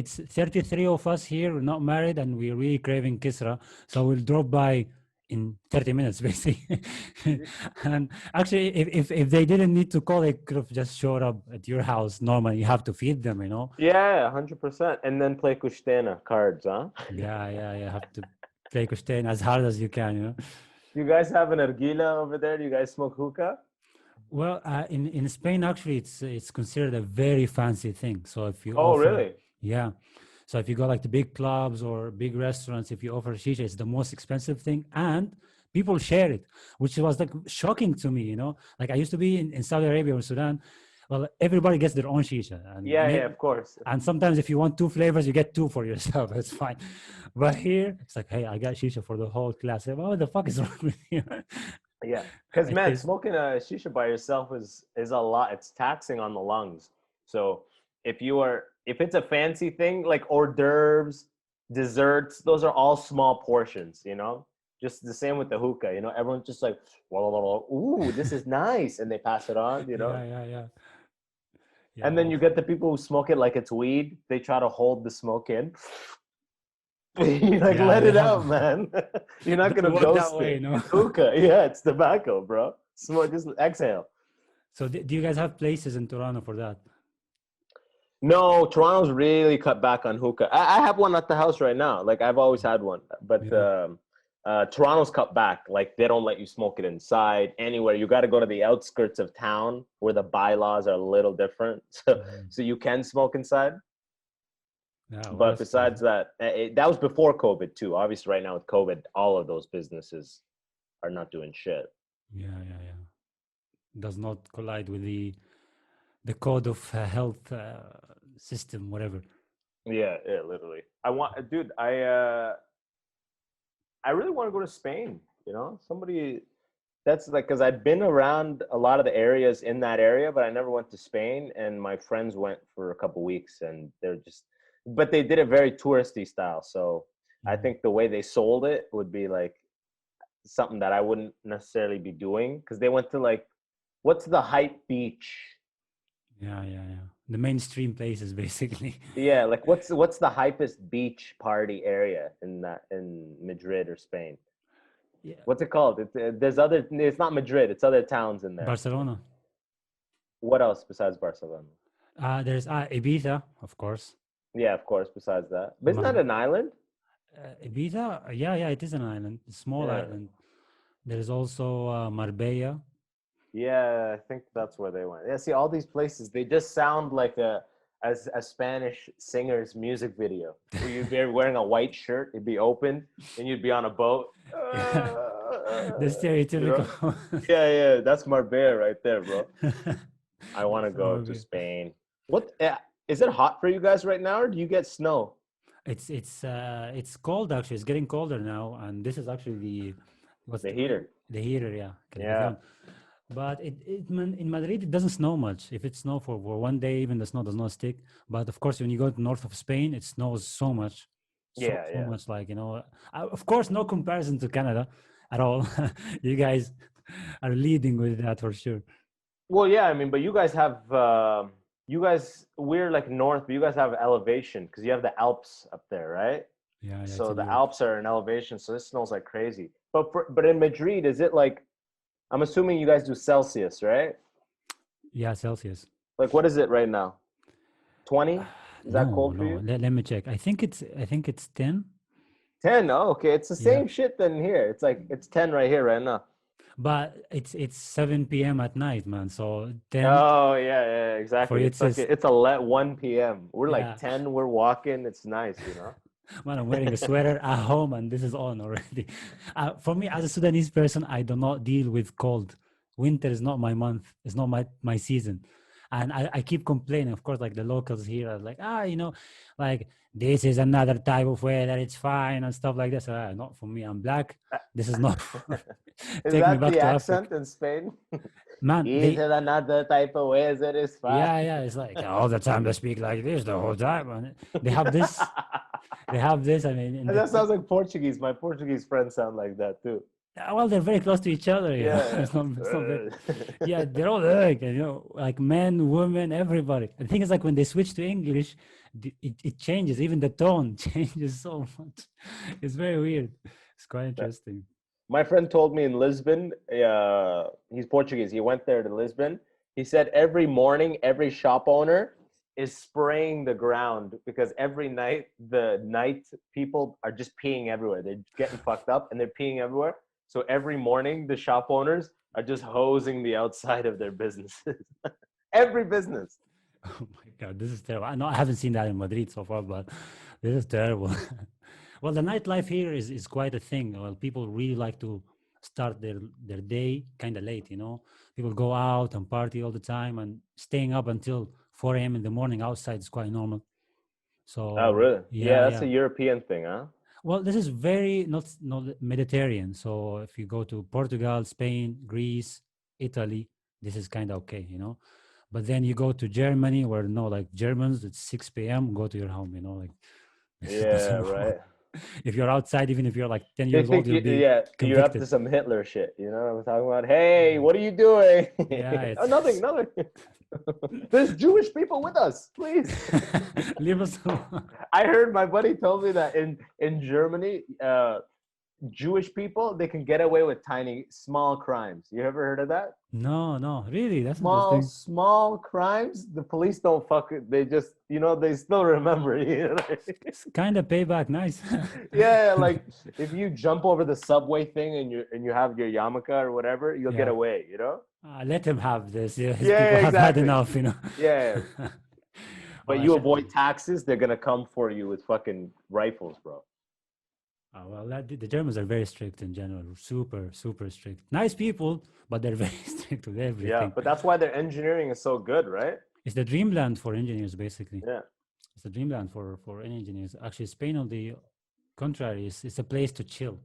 it's 33 of us here, we're not married, and we're really craving kisra, so we'll drop by in 30 minutes, basically. And actually, if they didn't need to call, they could have just showed up at your house normally. You have to feed them. Yeah, 100%. And then play Kushtena cards, huh? Yeah, yeah, yeah. Have to play Kushtain as hard as you can. You guys have an argila over there? Do you guys smoke hookah? Well, in Spain, actually, it's considered a very fancy thing. So if you Oh, offer, really? yeah, so if you go like the big clubs or big restaurants, if you offer shisha, it's the most expensive thing, and people share it, which was like shocking to me. Like I used to be in Saudi Arabia or Sudan. Well, everybody gets their own shisha, Yeah, yeah, of course. and sometimes if you want two flavors, you get two for yourself. That's fine. But here, it's like, hey, I got shisha for the whole class. What the fuck is wrong with you? Yeah, because It man, is. smoking a shisha by yourself is a lot. It's taxing on the lungs. So if it's a fancy thing like hors d'oeuvres, desserts, those are all small portions. Just the same with the hookah. Everyone's just like, whoa, ooh, this is nice, and they pass it on. Yeah, yeah, yeah. Yeah, And then well, you get the people who smoke it like it's weed. They try to hold the smoke in. You like yeah, let they it have out, man. You're not doesn't gonna work that ghost way, it. It's hookah. Yeah, it's tobacco, bro. Smoke, just exhale. So do you guys have places in Toronto for that? No, Toronto's really cut back on hookah. I have one at the house right now. Like I've always had one, but Yeah. Toronto's cut back. Like they don't let you smoke it inside anywhere. You got to go to the outskirts of town where the bylaws are a little different. So you can smoke inside. Yeah, well, But that's cool. besides that, that was before COVID too. Obviously, right now with COVID, all of those businesses are not doing shit. Yeah. Does not collide with the code of health system, whatever. Yeah, literally. Dude, I really want to go to Spain. You know, somebody that's like because I'd been around a lot of the areas in that area, but I never went to Spain. And my friends went for a couple weeks, and but they did it very touristy style. So I Mhm. think the way they sold it would be like something that I wouldn't necessarily be doing because they went to like, what's the hype beach? Yeah. The mainstream places, basically. Yeah, like what's the hypest beach party area in Madrid or Spain? Yeah, What's it called? There's other. It's not Madrid. It's other towns in there. Barcelona. What else besides Barcelona? There's Ibiza, of course. Yeah, of course. Besides that, but isn't that Mar- an island? Ibiza, yeah, it is an island, a small Yeah, island. There is also Marbella. yeah. I think that's where they went. Yeah. See, all these places they just sound like a Spanish singer's music video. Where you'd be wearing a white shirt, it'd be open, and you'd be on a boat. Yeah, the You know? stereotypical. Yeah. That's Marbella right there, bro. I want to That's go to Marbella. Spain. What is it hot for you guys right now, or do you get snow? It's cold actually. It's getting colder now, and this is actually The heater. the heater, yeah, Yeah. calefacción. But in Madrid it doesn't snow much. If it snow for one day, even the snow does not stick. But of course, when you go to north of Spain, it snows so much, so Yeah. much. Like of course, no comparison to Canada at all. You guys are leading with that for sure. Well, yeah. I mean, but you guys have we're like north, but you guys have elevation because you have the Alps up there, right? Yeah, it's So in the Europe. Alps are an elevation, so this snows like crazy. But in Madrid, is it like I'm assuming you guys do Celsius, right? Yeah, Celsius. Like what is it right now? 20? Is that No, cold for no. you? Let me check. I think it's 10. 10. Oh, okay. It's the Yeah. same shit than here. It's like it's 10 right here right now. But it's 7 p.m. at night, man. So 10 Oh yeah, for exactly. you It's like it's it's 1 p.m. We're like yeah. 10. We're walking. It's nice, you know. Man, I'm wearing a sweater at home and this is on already. For me, as a Sudanese person, I do not deal with cold. Winter is not my month. It's not my season. And I keep complaining. Of course, like the locals here are like, like this is another type of weather. It's fine and stuff like this. Not for me. I'm black. This is not. Is Take me that back the to Africa. accent in Spain? Man, Is it another type of weather? Is fine. yeah, it's like all the time they speak like this the whole time. And they have this. They have this. I mean, in And that sounds like Portuguese. My Portuguese friends sound like that too. well, they're very close to each other. Yeah. It's not very, yeah, they're all like, like men, women, everybody. The thing is, like when they switch to English, it changes. Even the tone changes so much. It's very weird. It's quite interesting. My friend told me in Lisbon, he's Portuguese. He went there to Lisbon. He said every morning, every shop owner is spraying the ground because every night the night people are just peeing everywhere. They're getting fucked up and they're peeing everywhere. So every morning the shop owners are just hosing the outside of their businesses. Every business. Oh my God, this is terrible. I know I haven't seen that in Madrid so far, but this is terrible. Well, the nightlife here is quite a thing. Well, people really like to start their day kind of late, People go out and party all the time and staying up until 4 a.m. in the morning outside is quite normal. Oh, So really? Yeah, yeah, that's yeah. a European thing, huh? Well, this is very not Mediterranean. So if you go to Portugal, Spain, Greece, Italy, this is kind of okay. But then you go to Germany, where no, like Germans, it's 6 p.m. Go to your home. Like this Yeah, doesn't work. right. If you're outside, even if you're like 10 They years old, think you'll be yeah, you're up to convicted. some Hitler shit. You know what I'm talking about? Hey, what are you doing? Yeah, Oh, nothing, nothing. There's Jewish people with us, please. leave us alone. I heard my buddy told me that in Germany, Jewish people, they can get away with small crimes. You ever heard of that? No, really, that's Small, interesting. small crimes. The police don't fuck it. They just, they still remember. It's kind of payback, nice. Yeah, like if you jump over the subway thing and you have your yarmulke or whatever, you'll get Yeah, away. let him have this. Yeah, his Yeah, people have had exactly. enough, you know. Yeah, but Oh, you avoid taxes, they're gonna come for you with fucking rifles, bro. well, the Germans are very strict in general, super, super strict. Nice people, but they're very strict with Yeah, everything. but that's why their engineering is so good, right? It's the dreamland for engineers, basically. Yeah. It's the dreamland for any engineers. Actually, Spain, on the contrary, is a place to chill.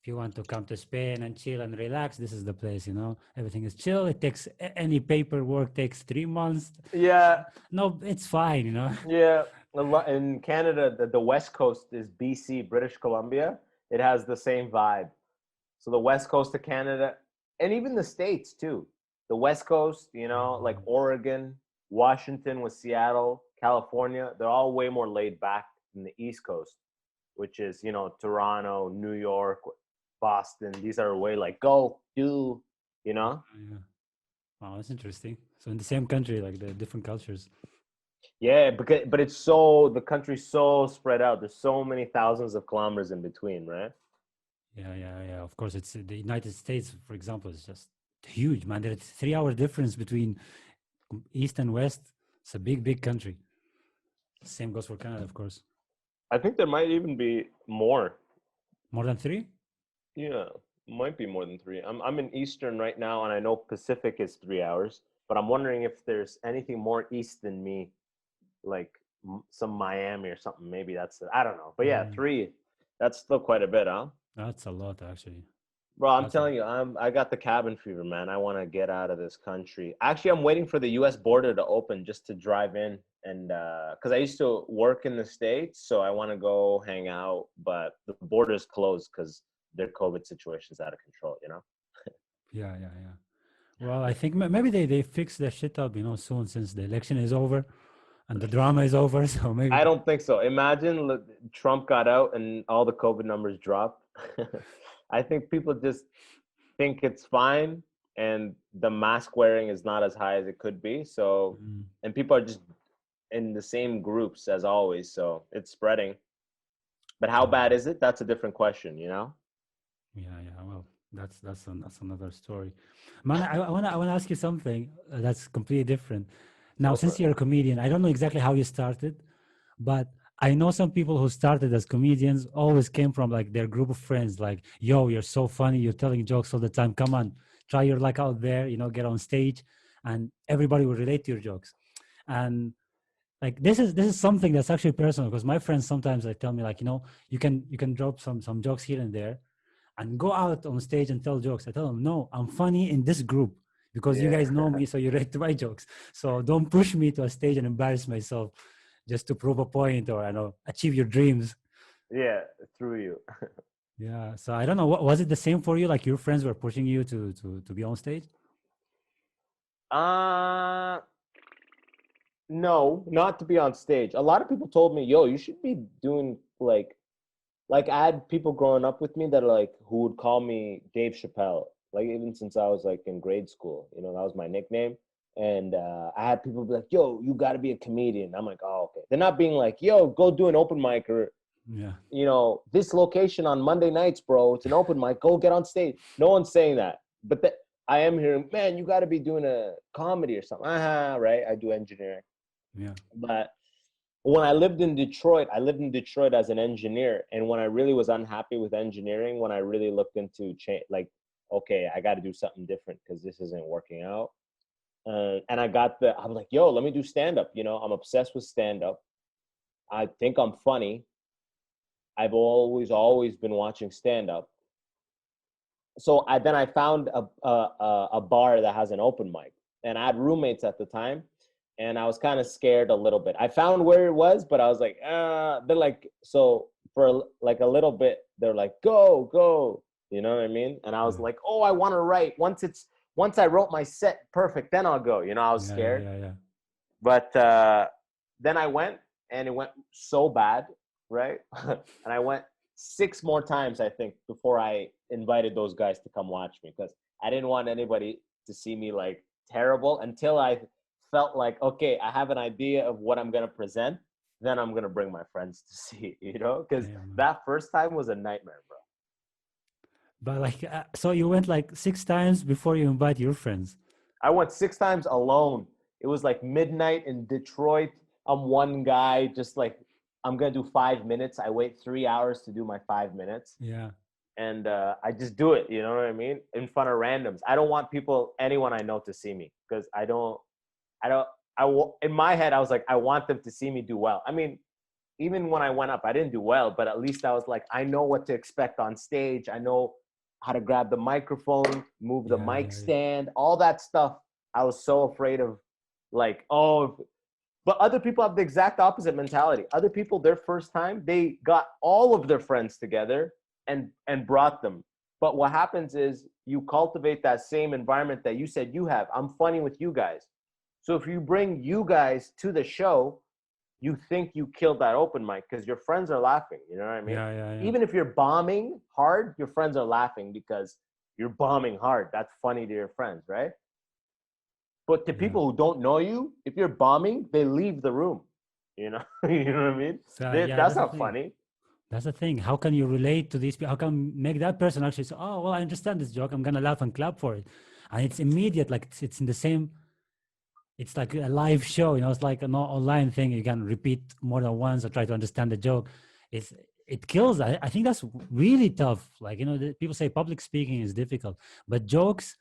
If you want to come to Spain and chill and relax, this is the place. Everything is chill. It takes any paperwork takes 3 months. Yeah, No, it's fine. yeah. In Canada, the West Coast is BC, British Columbia. It has the same vibe. So the West Coast of Canada, and even the States too. The West Coast, like Oregon, Washington with Seattle, California, they're all way more laid back than the East Coast, which is, Toronto, New York, Boston. These are way like go, do, you know? Yeah. Wow, that's interesting. So in the same country, like the different cultures. Yeah, but the country's so spread out. There's so many thousands of kilometers in between, right? Yeah. Of course, it's the United States, for example, is just huge, man. There's 3 hour difference between East and West. It's a big, big country. Same goes for Canada, of course. I think there might even be more. More than three? Yeah, might be more than three. I'm in Eastern right now, and I know Pacific is 3 hours, but I'm wondering if there's anything more east than me, like some Miami or something. Maybe that's it. I don't know. But yeah, Mm, three. That's still quite a bit, huh? that's a lot, actually. Bro, I'm That's a lot. telling you, I got the cabin fever, man. I want to get out of this country. Actually, I'm waiting for the U.S. border to open just to drive in, and because I used to work in the States, so I want to go hang out, but the border's closed because their COVID situation's out of control. Yeah. Well, I think maybe they fix their shit up, soon, since the election is over and the drama is over. So maybe. I don't think so. Imagine Trump got out and all the COVID numbers dropped. I think people just think it's fine, and the mask wearing is not as high as it could be. So, Mm, and people are just in the same groups as always. So it's spreading. But how yeah, bad is it? That's a different question. yeah. Well, that's another story, man. I wanna ask you something that's completely different. Now, Go for since it. you're a comedian, I don't know exactly how you started, but I know some people who started as comedians always came from like their group of friends, like, yo, you're so funny, you're telling jokes all the time. Come on, try your luck out there, get on stage, and everybody will relate to your jokes. And like this is something that's actually personal, because my friends sometimes like tell me, like, you can drop some jokes here and there and go out on stage and tell jokes. I tell them, no, I'm funny in this group because you Yeah. guys know me, so you relate to my jokes. So don't push me to a stage and embarrass myself just to prove a point, or I know, achieve your dreams. Yeah, through you. Yeah. So I don't know. What was it the same for you? Like your friends were pushing you to be on stage? Uh no, not to be on stage. A lot of people told me, "Yo, you should be doing like I had people growing up with me that are like who would call me Dave Chappelle, like even since I was like in grade school. That was my nickname. And I had people be like, "Yo, you got to be a comedian." I'm like, "Oh, okay." They're not being like, "Yo, go do an open mic," or Yeah. this location on Monday nights, bro. It's an open mic. Go get on stage. No one's saying that, but I am hearing, man, you got to be doing a comedy or something. Right? I do engineering, Yeah. but when I lived in Detroit as an engineer. And when I really was unhappy with engineering, when I really looked into change, like, okay, I got to do something different because this isn't working out. And I'm like, yo, let me do stand up. I'm obsessed with stand up. I think I'm funny. I've always been watching stand up. So I found a bar that has an open mic, and I had roommates at the time, and I was kind of scared a little bit. I found where it was, but I was like, they're like, so for like a little bit, they're like, go, you know what I mean? And I was Yeah. like, oh, I want to write. Once I wrote my set perfect, then I'll go. I was Yeah. scared, Yeah. but then I went, and it went so bad, right? And I went 6 more times, I think, before I invited those guys to come watch me, because I didn't want anybody to see me like terrible until I felt like, okay, I have an idea of what I'm going to present. Then I'm going to bring my friends to see, because Yeah, man. that first time was a nightmare, bro. But like, so you went like 6 times before you invite your friends. I went 6 times alone. It was like midnight in Detroit. I'm one guy, just like, I'm going to do 5 minutes. I wait 3 hours to do my 5 minutes. Yeah. And I just do it, you know what I mean? In front of randoms. I don't want anyone I know to see me, because in my head, I was like, I want them to see me do well. I mean, even when I went up, I didn't do well, but at least I was like, I know what to expect on stage. I know how to grab the microphone, move the Yeah, mic yeah, stand, all that stuff. I was so afraid of, like, but other people have the exact opposite mentality. Other people, their first time, they got all of their friends together and brought them. But what happens is you cultivate that same environment that you said you have. I'm funny with you guys. So if you bring you guys to the show, you think you killed that open mic because your friends are laughing. You know what I mean? yeah, yeah, yeah. Even if you're bombing hard, your friends are laughing because you're bombing hard. That's funny to your friends, right? But to Yeah. people who don't know you, if you're bombing, they leave the room. You know, you know what I mean? So yeah, That's that's the not thing. funny. That's the thing. How can you relate to these people? How can make that person actually say, "Oh, well, I understand this joke. I'm gonna laugh and clap for it," and it's immediate. Like it's in the same. It's like a live show. It's like an online thing. You can repeat more than once or try to understand the joke. It's it kills. I think that's really tough. Like people say public speaking is difficult, but jokes.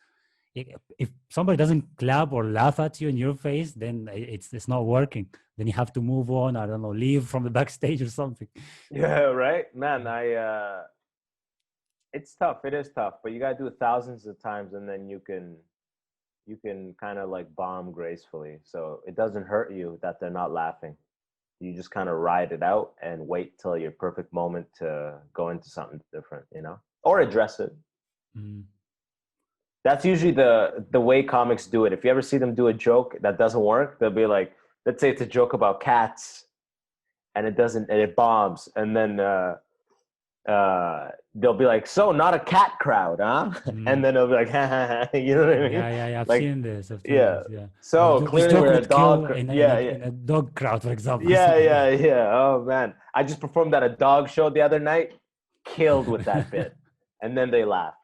If somebody doesn't clap or laugh at you in your face, then it's not working. Then you have to move on. I don't know, leave from the backstage or something. Yeah, right, man. It's tough. It is tough, but you gotta do it thousands of times, and then you can kind of like bomb gracefully. So it doesn't hurt you that they're not laughing. You just kind of ride it out and wait till your perfect moment to go into something different, or address it. Mm. That's usually the way comics do it. If you ever see them do a joke that doesn't work, they'll be like, let's say it's a joke about cats, and it bombs, and then they'll be like, so not a cat crowd, huh? And Mm. then they'll be like, ha, ha, ha. You know what I mean? Yeah, yeah, yeah. I've Like, seen this. I've seen yeah. this. Yeah. So This clearly joke we're a would kill dog. in Yeah, yeah. in a dog crowd, for example, or Yeah, something yeah, like yeah. Oh man, I just performed at a dog show the other night. Killed with that that. bit, and then they laugh.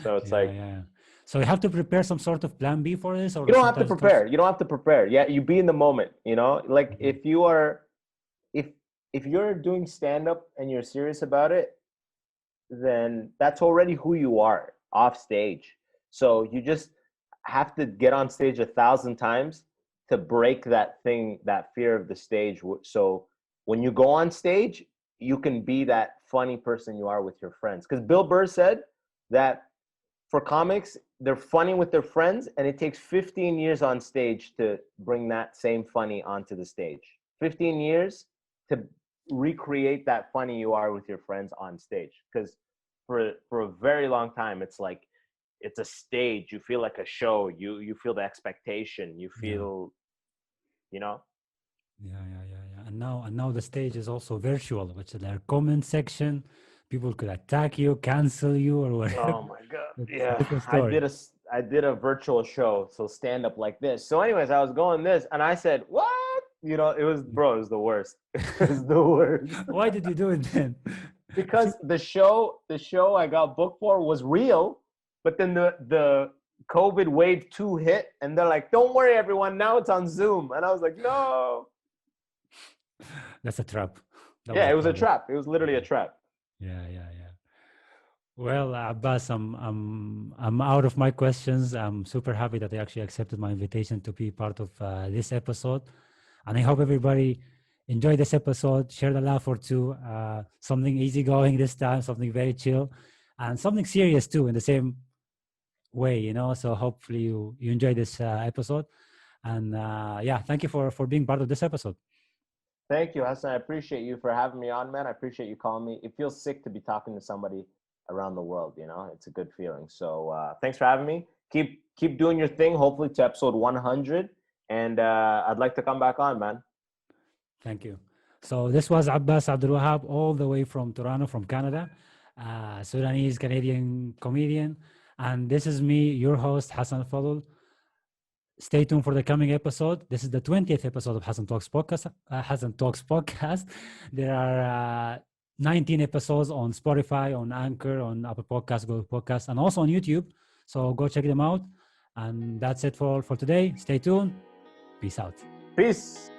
So it's Yeah, like yeah. So you have to prepare some sort of plan B for this, you or don't have to sometimes it comes. prepare. You don't have to prepare. Yeah, you be in the moment. Like Mhm. if if you're doing stand up and you're serious about it, then that's already who you are off stage. So you just have to get on stage 1,000 times to break that fear of the stage. So when you go on stage, you can be that funny person you are with your friends. Because Bill Burr said that for comics, they're funny with their friends, and it takes 15 years on stage to bring that same funny onto the stage. 15 years to recreate that funny you are with your friends on stage. Because for a very long time, it's like it's a stage. You feel like a show. You feel the expectation. You Yeah, feel, you know. yeah, yeah, yeah, yeah. And now the stage is also virtual, which is their comment section. People could attack you, cancel you, or whatever. Oh my god. It's a Yeah, different story. I did a virtual show, so stand up like this. So anyways, I was going this and I said, "What?" It was the worst. It was the worst. Why did you do it then? Because the show I got booked for was real, but then the COVID wave 2 hit and they're like, "Don't worry everyone, now it's on Zoom." And I was like, "No." That's a trap. That was Yeah, a it was a trap. trap. It was literally a trap. Yeah, yeah, yeah. Well, Abbas, I'm out of my questions. I'm super happy that they actually accepted my invitation to be part of this episode, and I hope everybody enjoyed this episode. Shared a laugh or two. Something easygoing this time, something very chill, and something serious too in the same way. So hopefully you enjoy this episode, and yeah, thank you for being part of this episode. Thank you, Hassan. I appreciate you for having me on, man. I appreciate you calling me. It feels sick to be talking to somebody around the world. It's a good feeling. So thanks for having me. Keep doing your thing. Hopefully to episode 100, and I'd like to come back on, man. Thank you. So this was Abbas Abdul Wahab, all the way from Toronto, from Canada, Sudanese Canadian comedian. And this is me, your host, Hassan Fadul. Stay tuned for the coming episode. This is the 20th episode of Hassan Talks Podcast. Hassan Talks Podcast. There are 19 episodes on Spotify, on Anchor, on Apple Podcasts, Google Podcasts, and also on YouTube. So go check them out. And that's it for today. Stay tuned. Peace out. Peace.